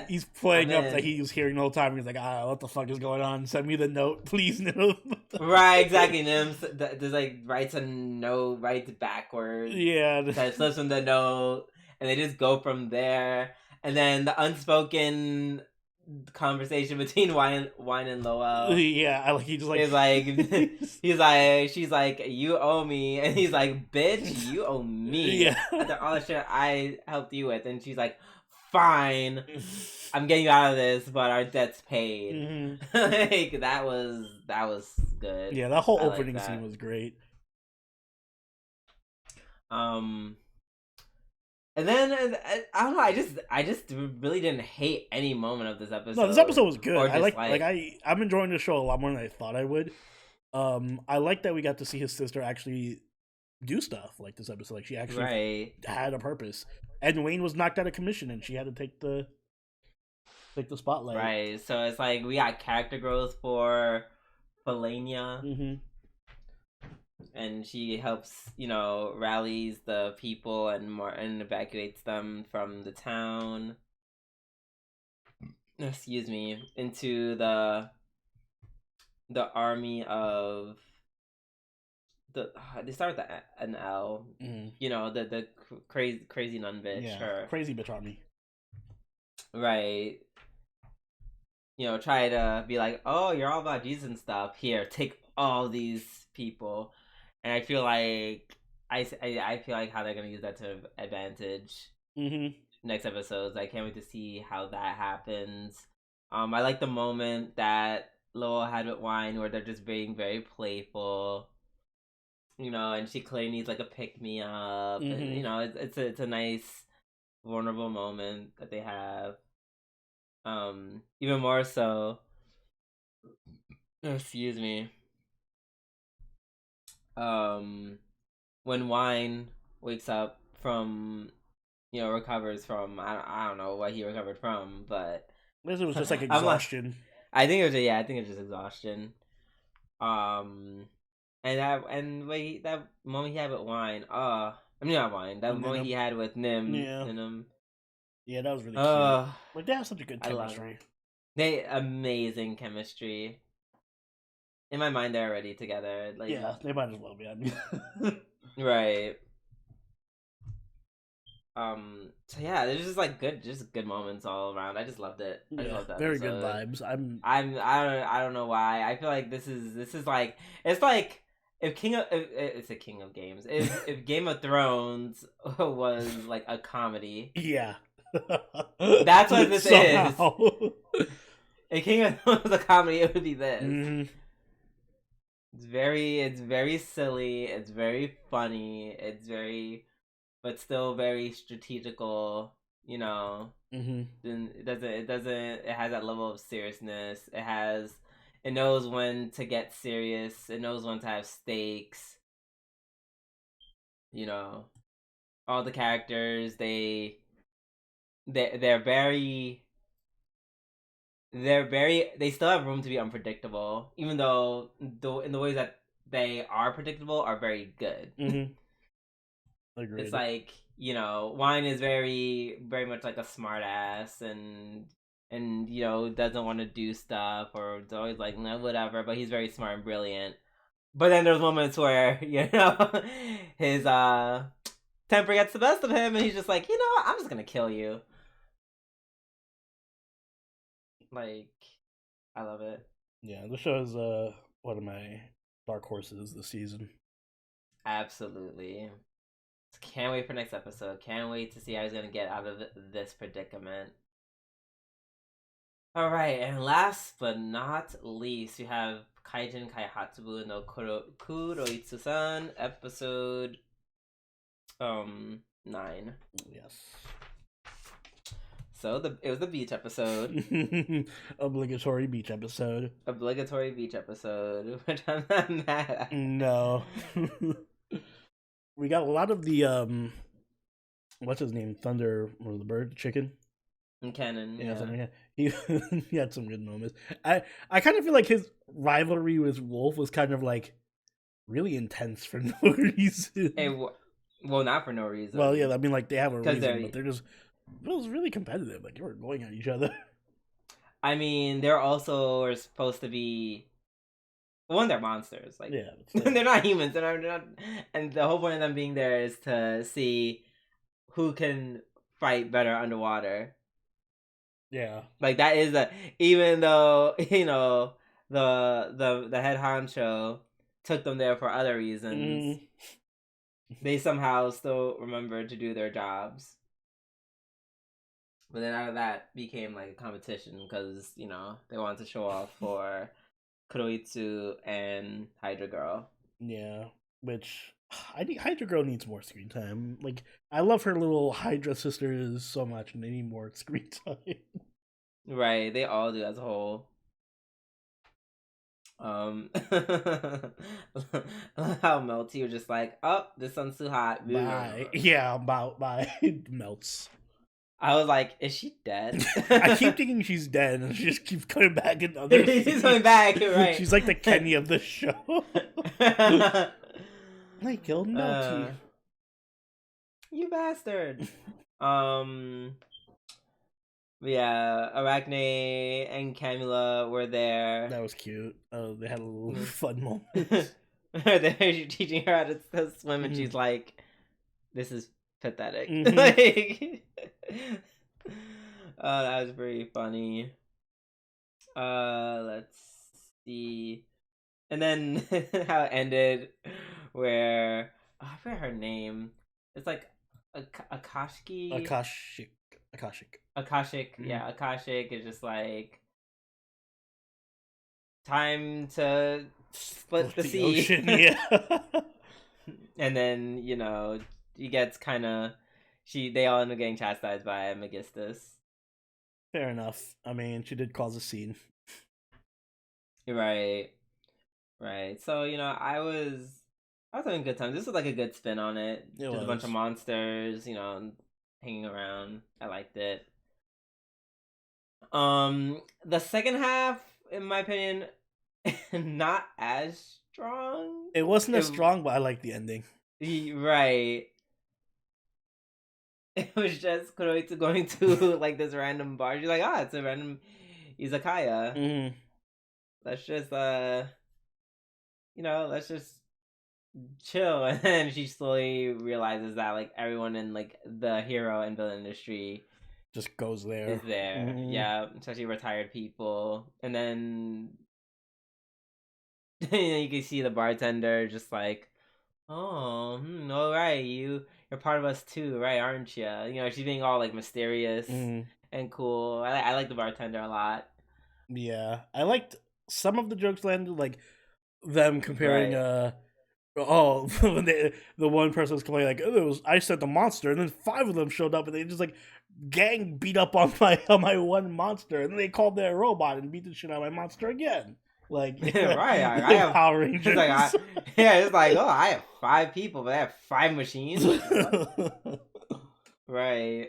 he's playing up that he was hearing the whole time. He's like, what the fuck is going on? Send me the note, please. No. Right, exactly. Nim there's like writes a note, writes backwards. Yeah. That slips from the note, and they just go from there. And then the unspoken conversation between Wine and Lowell. Yeah, he just like is like he's like she's like, you owe me, and he's like, bitch, you owe me. Yeah. After all the shit I helped you with, and she's like, fine, I'm getting you out of this, but our debt's paid. Mm-hmm. Like that was good. Yeah, that whole opening scene was great. And then I don't know. I just really didn't hate any moment of this episode. No, this episode was good. I I'm enjoying the show a lot more than I thought I would. I like that we got to see his sister actually do stuff like this episode. Like she actually had a purpose. And Wayne was knocked out of commission, and she had to take the spotlight. Right. So it's like we got character growth for Felania. Mm-hmm. And she helps, rallies the people and evacuates them from the town. Excuse me, into the army of they start with an L. Mm-hmm. The crazy nun bitch. Yeah, her crazy bitch army. Right. Try to be like, oh, you're all about Jesus and stuff. Here, take all these people. And I feel like I feel like how they're gonna use that to advantage next episodes. I can't wait to see how that happens. I like the moment that Lowell had with Wine where they're just being very playful, and she clearly needs like a pick me up. Mm-hmm. And, it's a nice vulnerable moment that they have. Even more so. Excuse me. When Wine wakes up from, recovers from, I don't know what he recovered from, but it was just like exhaustion. I think it was just exhaustion. And that moment he had with Wine, not Wine, that moment he had with Nim, yeah, that was really cute. Like they have such a good chemistry. They amazing chemistry. In my mind, they're already together. Like, yeah, they might as well be. I mean, right. So yeah, there's just good moments all around. I just loved it. I just loved that very episode. good vibes. I don't know why. I feel like this is like it's like if it's a King of Games. If Game of Thrones was like a comedy. Yeah. That's what this is. If King of Thrones was a comedy, it would be this. Mm-hmm. It's very silly. It's very funny. But still very strategical. Mm-hmm. It has that level of seriousness. It knows when to get serious. It knows when to have stakes. All the characters they're very. They still have room to be unpredictable, even though in the ways that they are predictable are very good. Mm-hmm. Agreed. It's like, Wine is very, very much like a smart ass and doesn't want to do stuff or it's always like, no, whatever, but he's very smart and brilliant. But then there's moments where, his temper gets the best of him and he's just like, I'm just gonna kill you. Like, I love it. Yeah, the show is one of my dark horses this season. Absolutely. Can't wait for next episode. Can't wait to see how he's gonna get out of this predicament. All right, and last but not least, we have Kaiju Kaihatsubu no Kuroitsu-san, episode 9. Yes. So it was the beach episode. Obligatory beach episode. Obligatory beach episode, which I'm not mad at. No. We got a lot of the what's his name? Thunder or the bird? Chicken? Cannon. Yeah, Yeah. something like that. He had some good moments. I kind of feel like his rivalry with Wolf was kind of like really intense for no reason. Well, not for no reason. Well, yeah, I mean, like they have a reason, but they're it was really competitive. Like they were going at each other. I mean, they're also supposed to be. One, they're monsters. Like, Yeah, they're not humans. They're not. And the whole point of them being there is to see who can fight better underwater. Yeah, like that is even though the head honcho took them there for other reasons, they somehow still remembered to do their jobs. But then out of that became like a competition because they wanted to show off for Kuroitsu and Hydra Girl. Yeah, which Hydra Girl needs more screen time. Like I love her little Hydra sisters so much, and they need more screen time. Right, they all do as a whole. How Melty was just like, oh, this sun's too hot. Bye. Yeah, bye. It melts. I was like, is she dead? I keep thinking she's dead, and she just keeps coming back in other scenes. She's coming back, right? She's like the Kenny of the show. I killed Melty. You bastard. Yeah, Arachne and Camila were there. That was cute. Oh, they had a little fun moment. They're teaching her how to swim, and she's like, "This is pathetic." Like, that was pretty funny. Let's see, and then how it ended, where I forget her name. It's like Akashiki. Akashic, yeah, Akashic is just like time to split the sea. Ocean, yeah. And then he gets kind of they all end up getting chastised by Megistus. Fair enough. I mean, she did cause a scene. Right. So I was having a good time. This was like a good spin on it. Just a bunch of monsters, hanging around. I liked it. The second half, in my opinion, not as strong. It wasn't as strong, but I like the ending. Right. It was just Kuroitsu going to like this random bar. She's like, it's a random izakaya. Mm-hmm. Let's just let's just chill. And then she slowly realizes that like everyone in like the hero and villain industry just goes there. Is there. Mm-hmm. Yeah, especially retired people. And then you can see the bartender just like, oh, all right, you're part of us too, right, aren't you? She's being all like mysterious and cool. I like the bartender a lot. Yeah, I liked some of the jokes landed, like them comparing when the one person was complaining like, I sent the monster, and then 5 of them showed up, and they just like gang beat up on my one monster, and then they called their robot and beat the shit out of my monster again. Like right, I have Power Rangers. It's like it's like, oh, I have 5 people, but I have 5 machines. Right.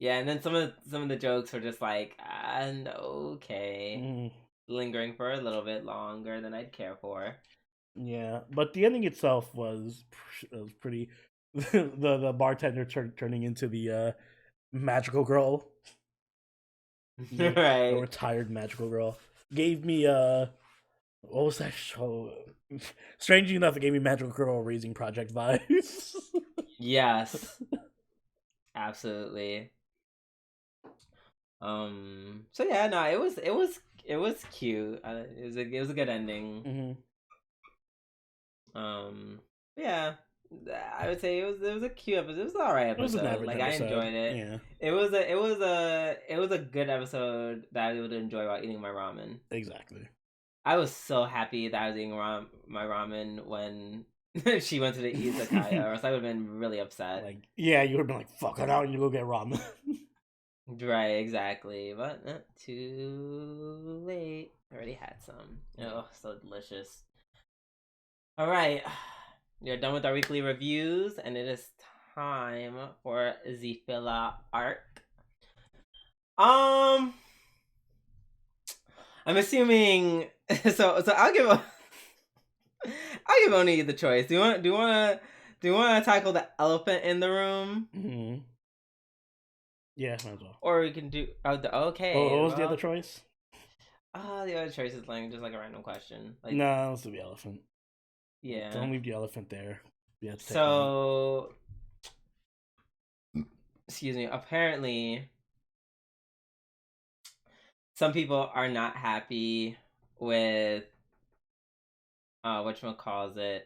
Yeah, and then some of the jokes were just like, okay, lingering for a little bit longer than I'd care for. Yeah, but the ending itself was pretty. the bartender turning into the magical girl, right? The retired magical girl gave me what was that show? Strangely enough, it gave me Magical Girl Raising Project vibes. Yes, absolutely. So yeah, no, it was cute. It was a good ending. Yeah, I would say it was a cute episode. It was an alright It was an episode. average Like episode. I enjoyed it. Yeah. It was a good episode that I would enjoy while eating my ramen. Exactly. I was so happy that I was eating my ramen when she went to the izakaya, or else I would have been really upset. Like, yeah, you would have been like, fuck it out and you go get ramen. Right, exactly. But not too late. I already had some. Oh, so delicious. Alright. We're done with our weekly reviews, and it is time for the filler arc. I'm assuming so I'll give Oni the choice. Do you want to tackle the elephant in the room? Mm-hmm. Yeah, might as well. Or we can do okay. Oh, what was the other choice? The other choice is like just like a random question. Like, no, let's do the elephant. Yeah. Don't leave the elephant there. Yeah. So, excuse me. Apparently, some people are not happy with whatchamacallit,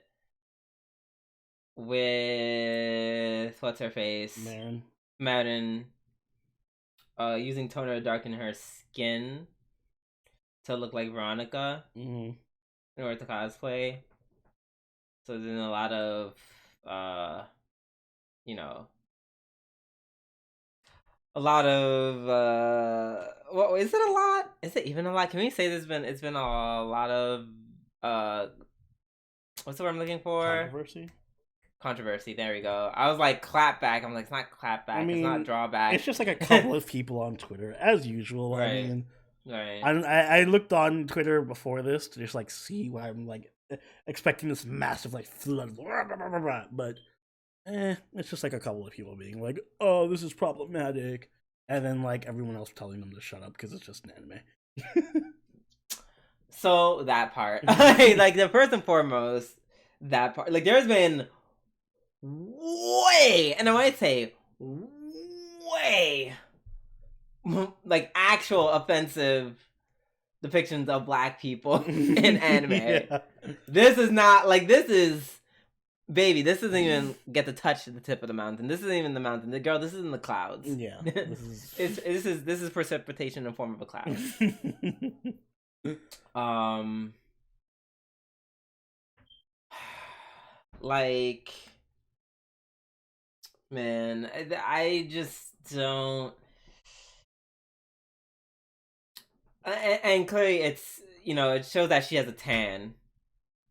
with what's her face? Marin. Using toner to darken her skin to look like Veronica in order to cosplay. So there's a lot of a lot of well, is it a lot? Is it even a lot? Can we say it's been a lot of what's the word I'm looking for? Controversy. There we go. I was like clap back. I'm like, it's not clap back. It's not drawback. It's just like a couple of people on Twitter, as usual. Right. I mean, right. I looked on Twitter before this to just like see what I'm like expecting this massive like flood, but it's just like a couple of people being like, "Oh, this is problematic," and then like everyone else telling them to shut up because it's just an anime. So that part, like the first and foremost, that part, like there's been way, and I might say way, like actual offensive depictions of black people in anime. Yeah. This is not like this is. Baby, this doesn't even get to touch the tip of the mountain. This isn't even the mountain. Girl, this is in the clouds. Yeah. This is precipitation in the form of a cloud. Like, man, I just don't. And clearly, it's it shows that she has a tan.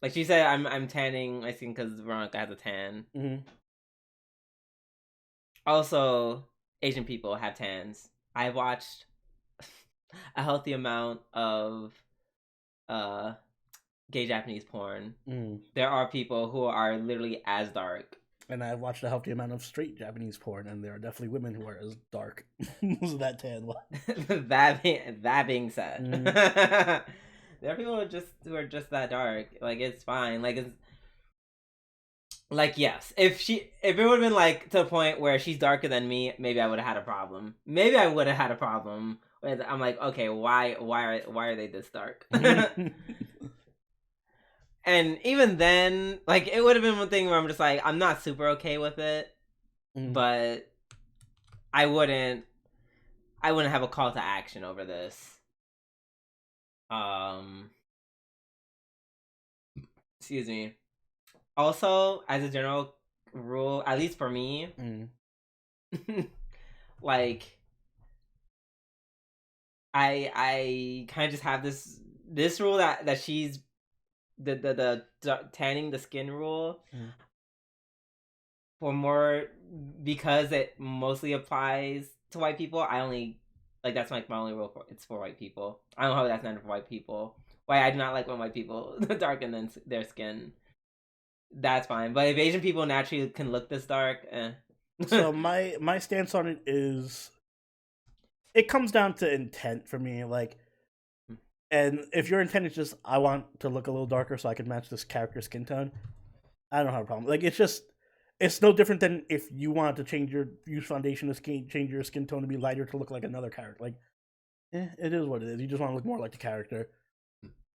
Like she said, I'm tanning. I think because Veronica has a tan. Also, Asian people have tans. I've watched a healthy amount of gay Japanese porn. There are people who are literally as dark. And I've watched a healthy amount of straight Japanese porn, and there are definitely women who are as dark as that tan one. that being said. There are people who are just that dark. Like it's fine. Like it's like yes. If it would have been like to the point where she's darker than me, maybe I would have had a problem. Maybe I would have had a problem with. I'm like, okay, why are they this dark? And even then, like it would have been one thing where I'm just like, I'm not super okay with it, but I wouldn't have a call to action over this. Excuse me. Also, as a general rule, at least for me, like I kind of just have this rule that she's the tanning the skin rule for more because it mostly applies to white people. I only like that's like my only rule it's for white people. I don't know how that's not for white people. Why I do not like when white people darken their skin. That's fine, but if Asian people naturally can look this dark, So my stance on it is, it comes down to intent for me. Like, and if your intent is just I want to look a little darker so I can match this character's skin tone, I don't have a problem. Like it's no different than if you wanted to use foundation to change your skin tone to be lighter to look like another character. Like it is what it is. You just want to look more like the character.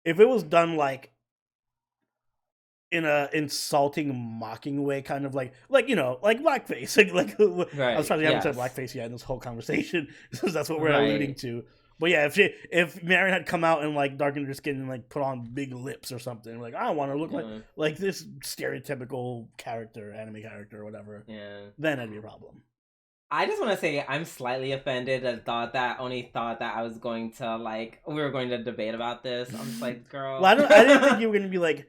If it was done like in a insulting, mocking way, kind of like blackface. Right. I was probably haven't said blackface yet in this whole conversation, because that's what we're alluding to. But yeah, if Marin had come out and like darkened her skin and like put on big lips or something, like I don't want to look like this stereotypical anime character or whatever. Yeah. Then that'd be a problem. I just want to say I'm slightly offended. I thought that I was going to we were going to debate about this. I'm just like, girl. Well, I didn't think you were going to be like,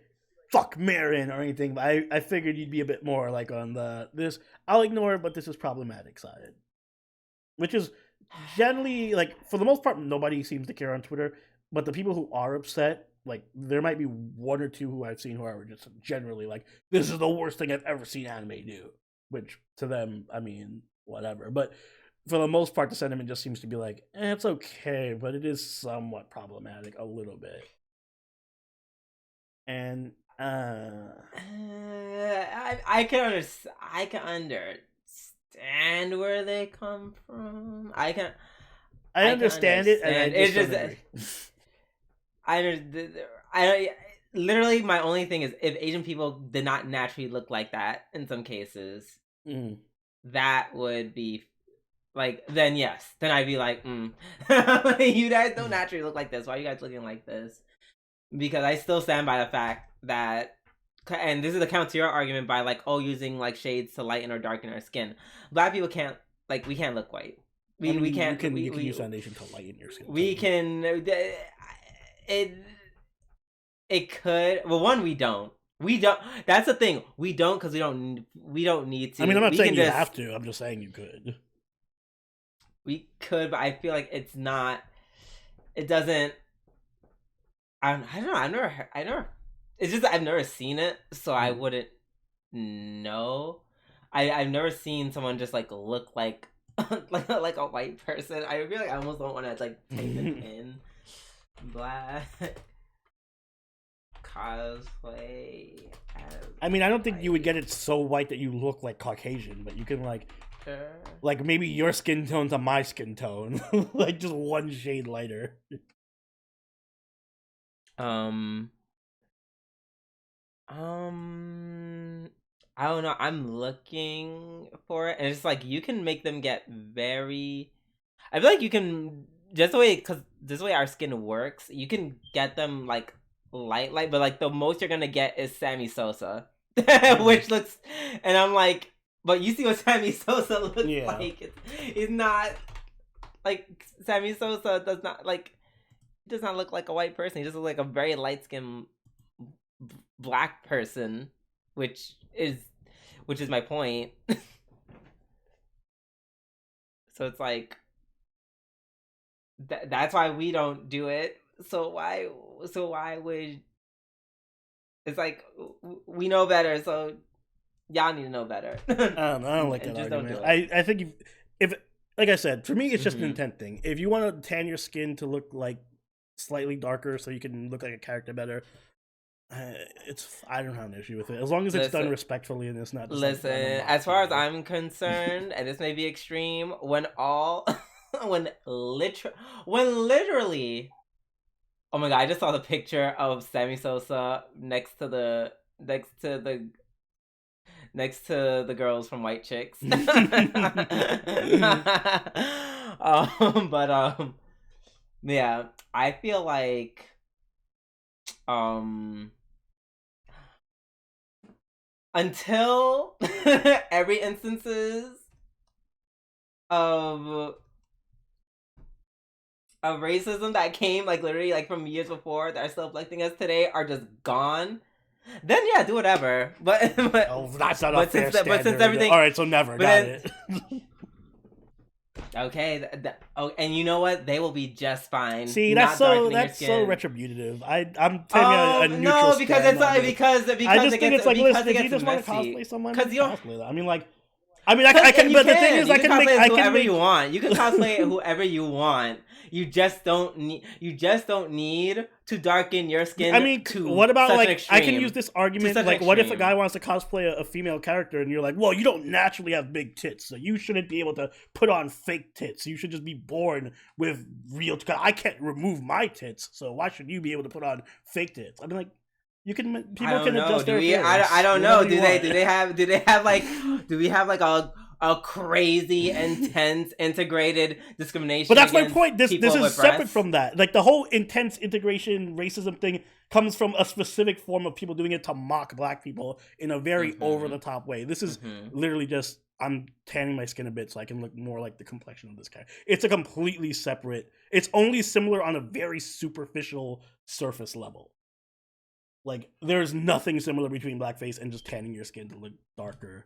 fuck Marin or anything, but I figured you'd be a bit more like on this I'll ignore, but this is problematic side. Which is generally, like, for the most part, nobody seems to care on Twitter, but the people who are upset, like, there might be one or two who I've seen who are just generally like, this is the worst thing I've ever seen anime do. Which, to them, I mean, whatever. But for the most part, the sentiment just seems to be like, it's okay, but it is somewhat problematic a little bit. And I can understand where they come from. I understand it, and I just I literally, my only thing is, if Asian people did not naturally look like that in some cases, that would be like, then yes, then I'd be like, you guys don't naturally look like this. Why are you guys looking like this? Because I still stand by the fact that, and this is the counter to your argument by like, using like shades to lighten or darken our skin. Black people can't, like, we can't look white. We can't. You can use foundation to lighten your skin. We can. It could. Well, one, we don't. We don't. That's the thing. We don't, because we don't need to. I mean, I'm not saying you have to. I'm just saying you could. We could, but I feel like it's not. It doesn't. I don't know. I never. It's just that I've never seen it, so I wouldn't know. I've never seen someone just like look like like a white person. I feel like I almost don't want to like type it in. Black cosplay. I mean, I don't think you would get it so white that you look like Caucasian, but you can like maybe your skin tone to my skin tone, like just one shade lighter. I don't know. I'm looking for it, and it's like you can make them get very. I feel like you can just the way, because this way our skin works. You can get them like light, but like the most you're gonna get is Sammy Sosa, which looks, and I'm like, but you see what Sammy Sosa looks like. It's not like Sammy Sosa does not look like a white person. He just looks like a very light skinned black person, which is my point. So it's like that's why we don't do it. So why would, it's like we know better, so y'all need to know better. I don't like that argument. I think if like I said, for me it's just an intent thing. If you want to tan your skin to look like slightly darker so you can look like a character better, I don't have an issue with it as long as it's done respectfully and it's not. Listen, as far as I'm concerned, and this may be extreme, when literally, oh my god, I just saw the picture of Sammy Sosa next to the girls from White Chicks. Yeah, I feel like until every instances of racism that came like literally like from years before that are still afflicting us today are just gone, then yeah, do whatever. But that's not a fair standard. But since everything, all right, so never got it. Okay, and you know what? They will be just fine. See, that's so retributive. I'm taking a neutral because stand it's because I just think it's like, listen, if you just want to messy. cosplay someone, cosplay that. I mean, like, I mean, I can, but the thing is, I can make whoever you want. You can cosplay whoever you want. You just don't need to darken your skin. I mean, to what about such like an extreme, I can use this argument like, what if a guy wants to cosplay a female character and you're like, well, you don't naturally have big tits, so you shouldn't be able to put on fake tits. You should just be born with real. I can't remove my tits, so why should you be able to put on fake tits? I mean, like. People can adjust their appearance. I don't know. Do we have like a crazy intense integrated discrimination? But that's my point. This is separate breasts? from that. Like the whole intense integration racism thing comes from a specific form of people doing it to mock black people in a very over the top way. This is literally just I'm tanning my skin a bit so I can look more like the complexion of this guy. It's a completely separate. It's only similar on a very superficial surface level. Like, there's nothing similar between blackface and just tanning your skin to look darker.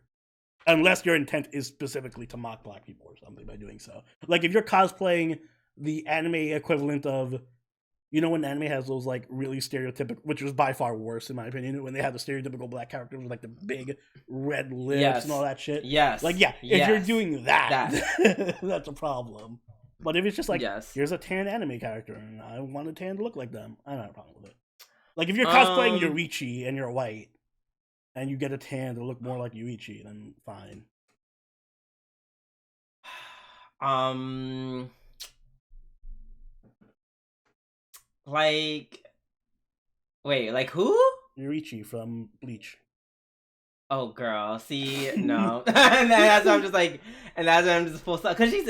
Unless your intent is specifically to mock black people or something by doing so. Like, if you're cosplaying the anime equivalent of... You know when anime has those, like, really stereotypical... Which was by far worse, in my opinion, when they have the stereotypical black characters with, like, the big red lips and all that shit. Yes. Like, yeah, if you're doing that. That's a problem. But if it's just like, here's a tan anime character, and I want a tan to look like them, I don't have a problem with it. Like, if you're cosplaying Yoriichi and you're white, and you get a tan to look more like Yoriichi, then fine. Like... Wait, like who? Yoriichi from Bleach. Oh, girl, see, no. And that's why I'm just like... And that's why I'm just full stuff. Because she's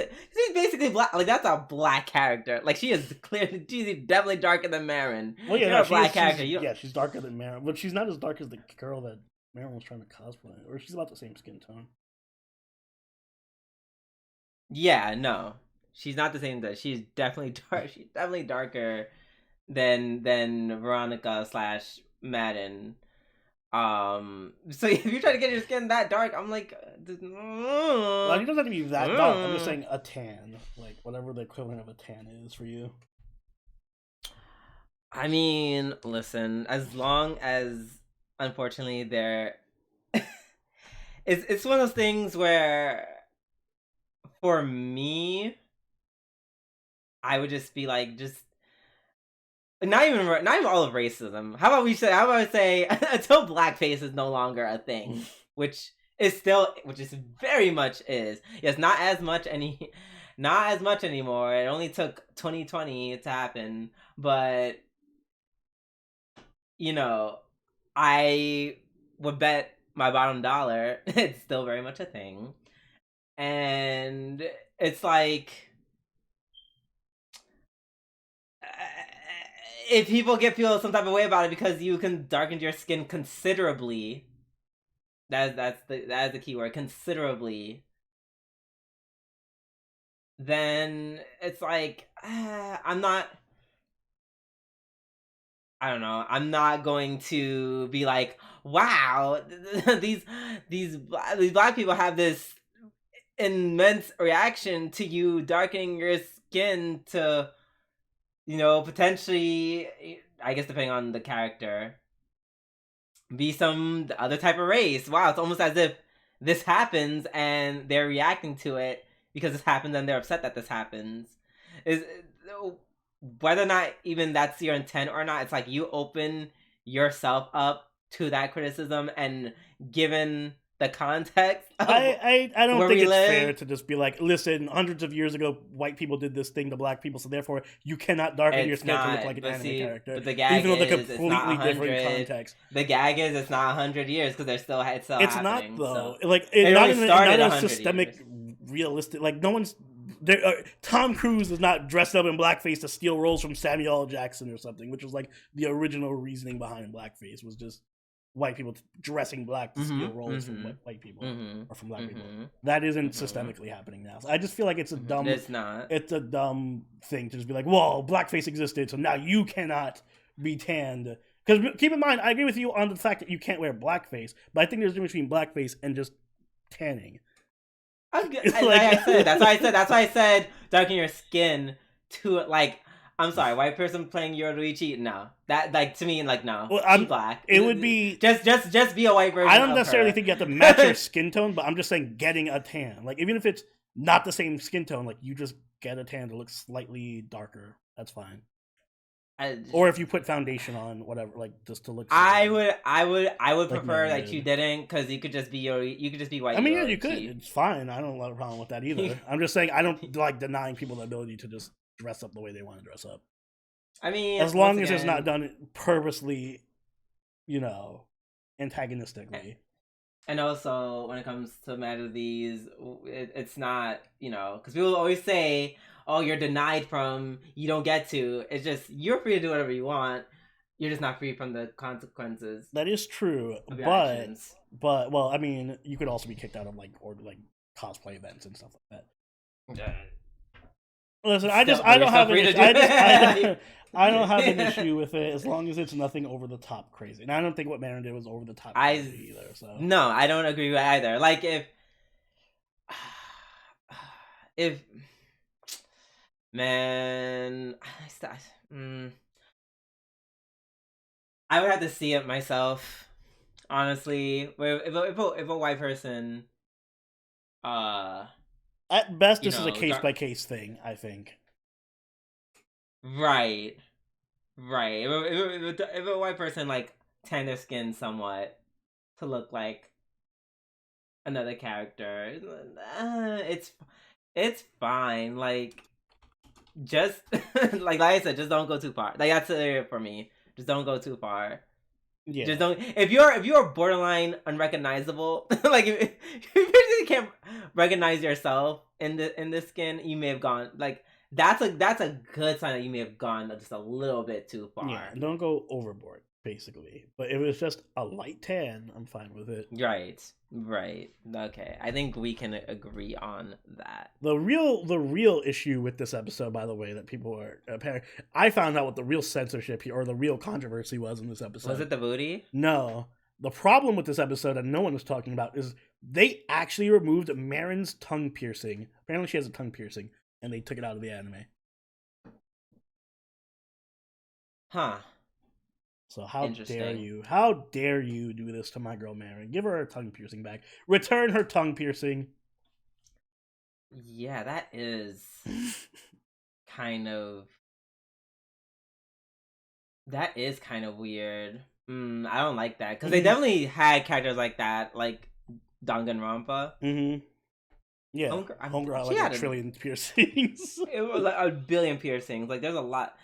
basically black. Like, that's a black character. Like, she's definitely darker than Marin. Well, yeah, you're a black character. Yeah, she's darker than Marin. But she's not as dark as the girl that Marin was trying to cosplay. Or she's about the same skin tone. Yeah, no. She's not the same. She's definitely dark. She's definitely darker than Veronica / Madden. So if you're trying to get your skin that dark, I'm like, well, it doesn't have to be that dark. I'm just saying a tan, like whatever the equivalent of a tan is for you. I mean, listen, as long as unfortunately there, it's one of those things where, for me, I would just be like, not even all of racism. How about I say until blackface is no longer a thing, which is very much is. Yes, not as much anymore. It only took 2020 to happen, but you know, I would bet my bottom dollar it's still very much a thing. And it's like, if people feel some type of way about it because you can darken your skin considerably, that's the key word, considerably, then it's like, I'm not going to be like, wow, these black people have this immense reaction to you darkening your skin to, you know, potentially, I guess depending on the character, be some other type of race. Wow, it's almost as if this happens and they're reacting to it because this happens and they're upset that this happens. Is whether or not even that's your intent or not, it's like you open yourself up to that criticism, and given the context of I don't think it's fair to just be like, listen, hundreds of years ago white people did this thing to black people, so therefore you cannot darken your skin to look like an anime character, but the gag even though they're is, completely different context. The gag is it's not 100 years because it's still it's happening, not though, so. Like not a systemic years. Realistic, like no one's there. Tom Cruise is not dressed up in blackface to steal roles from Samuel L. Jackson or something, which was like the original reasoning behind blackface, was just white people dressing black to steal roles from white people or from black people. That isn't systemically happening now. So I just feel like it's a dumb. It's not. It's a dumb thing to just be like, "Whoa, blackface existed, so now you cannot be tanned." Because keep in mind, I agree with you on the fact that you can't wear blackface, but I think there's a difference between blackface and just tanning. That's why I said darken your skin to, like, I'm sorry, white person playing Yoruichi? No, that like to me like no. Well, She black. It would be just be a white version. I don't of necessarily her. think you have to match your skin tone, but I'm just saying getting a tan. Like even if it's not the same skin tone, like you just get a tan that looks slightly darker. That's fine. Or if you put foundation on, whatever, like just to look. I would like prefer that you didn't, because you could just be white. I mean, yeah, you could. It's fine. I don't have a problem with that either. I'm just saying I don't like denying people the ability to just dress up the way they want to dress up. I mean, as long as it's not done purposely, you know, antagonistically. And also, when it comes to matter of these, it's not, you know, because people always say, "Oh, you're denied from, you don't get to." It's just you're free to do whatever you want. You're just not free from the consequences. That is true, but actions. well, I mean, you could also be kicked out of like cosplay events and stuff like that. Yeah. Listen, I don't have an issue with it as long as it's nothing over the top crazy. And I don't think what Marin did was over the top crazy either. So no, I don't agree with either. Like if man, I would have to see it myself. Honestly, if a white person, at best, this is a case by case thing. I think. Right. If a white person like tan their skin somewhat to look like another character, it's fine. Like just like I said, just don't go too far. Like that's it for me. Just don't go too far. Yeah. Just don't. If you're borderline unrecognizable, like if you really can't recognize yourself in the skin, you may have gone like that's a good sign that you may have gone just a little bit too far. Yeah, don't go overboard, basically. But if it's just a light tan, I'm fine with it. Right. Okay, I think we can agree on that. The real issue with this episode, by the way, that people are apparent, I found out what the real censorship here, or the real controversy was in this episode. Was it the booty? No. The problem with this episode, and no one was talking about, is they actually removed Marin's tongue piercing. Apparently she has a tongue piercing, and they took it out of the anime. Huh. So how dare you? How dare you do this to my girl Marin? Give her tongue piercing back. Return her tongue piercing. Yeah, that is kind of weird. I don't like that because they definitely had characters like that, like Danganronpa. Mm-hmm. Yeah, Homegirl had like a trillion piercings. It was like a billion piercings. Like there's a lot.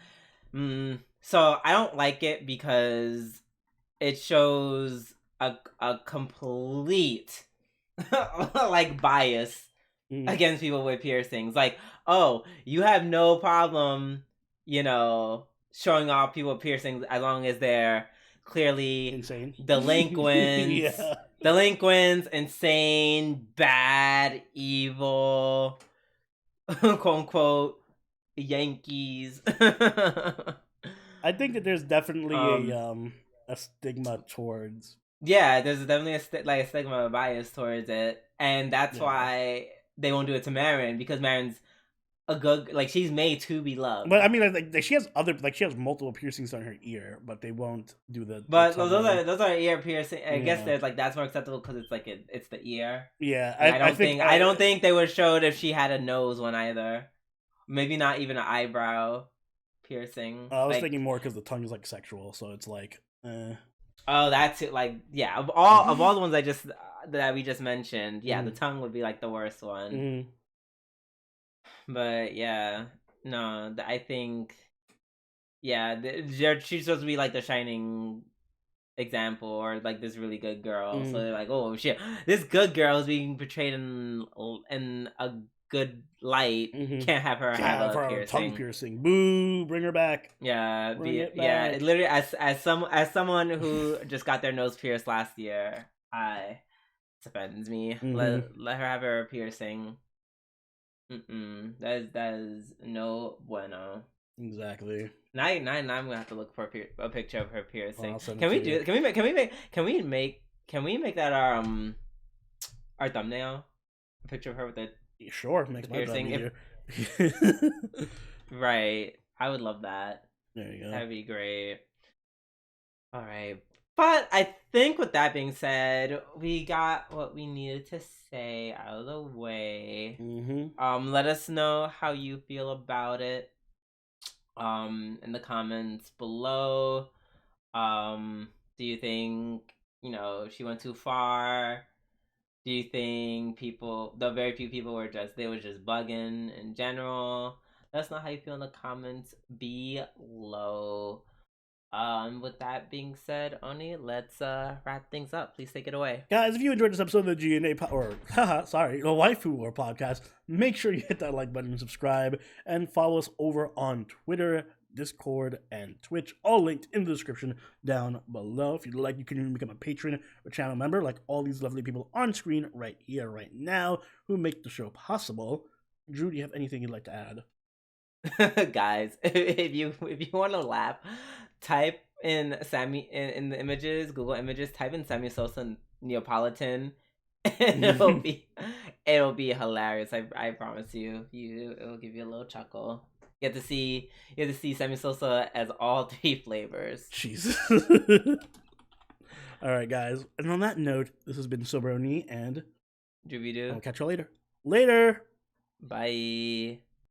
So I don't like it because it shows a complete like bias against people with piercings. Like, oh, you have no problem, you know, showing off people with piercings as long as they're clearly insane, delinquents, delinquents, insane, bad, evil, quote unquote, Yankees. I think that there's definitely a stigma towards. Yeah, there's definitely a stigma, a bias towards it, and that's why they won't do it to Marin, because Marin's a good, like, she's made to be loved. But I mean, like she has multiple piercings on her ear, but they won't do the. But those are ear piercing. I guess there's like that's more acceptable because it's like it's the ear. Yeah, I don't think they would show it if she had a nose one either. Maybe not even an eyebrow piercing. I was thinking more because the tongue is like sexual, so it's like. Oh, that's it. Like, yeah, of all the ones that we just mentioned, the tongue would be like the worst one. But yeah, no, I think, she's supposed to be like the shining example, or like this really good girl. So they're like, oh shit, this good girl is being portrayed in a good light. Can't have her have a piercing. Tongue piercing. Boo! Bring her back. Yeah, literally, as someone who just got their nose pierced last year, it offends me. Let her have her piercing. That is no bueno. Exactly. Now I'm gonna have to look for a picture of her piercing. Can we make that our thumbnail? A picture of her with the sure makes my piercing. easier. Right. I would love that. There you go. That'd be great. All right. But I think with that being said, we got what we needed to say out of the way. Let us know how you feel about it. In the comments below. Do you think, she went too far? Do you think the very few people were just bugging in general? Let us know how you feel in the comments below. With that being said, Oni, let's wrap things up. Please take it away. Guys, if you enjoyed this episode of the G&A the Waifu War podcast, make sure you hit that like button and subscribe, and follow us over on Twitter, Discord, and Twitch, all linked in the description down below. If you'd like, you can even become a patron or channel member, like all these lovely people on screen right here, right now, who make the show possible. Drew, do you have anything you'd like to add? Guys, if you want to laugh, type in in the images, Google Images, type in Sammy Sosa Neapolitan, and it'll be hilarious. I promise you, it'll give you a little chuckle. You have to see Sammy Sosa as all 3 flavors. Jesus. All right, guys. And on that note, this has been Soberoni and Jubidu. I'll catch you later. Later. Bye.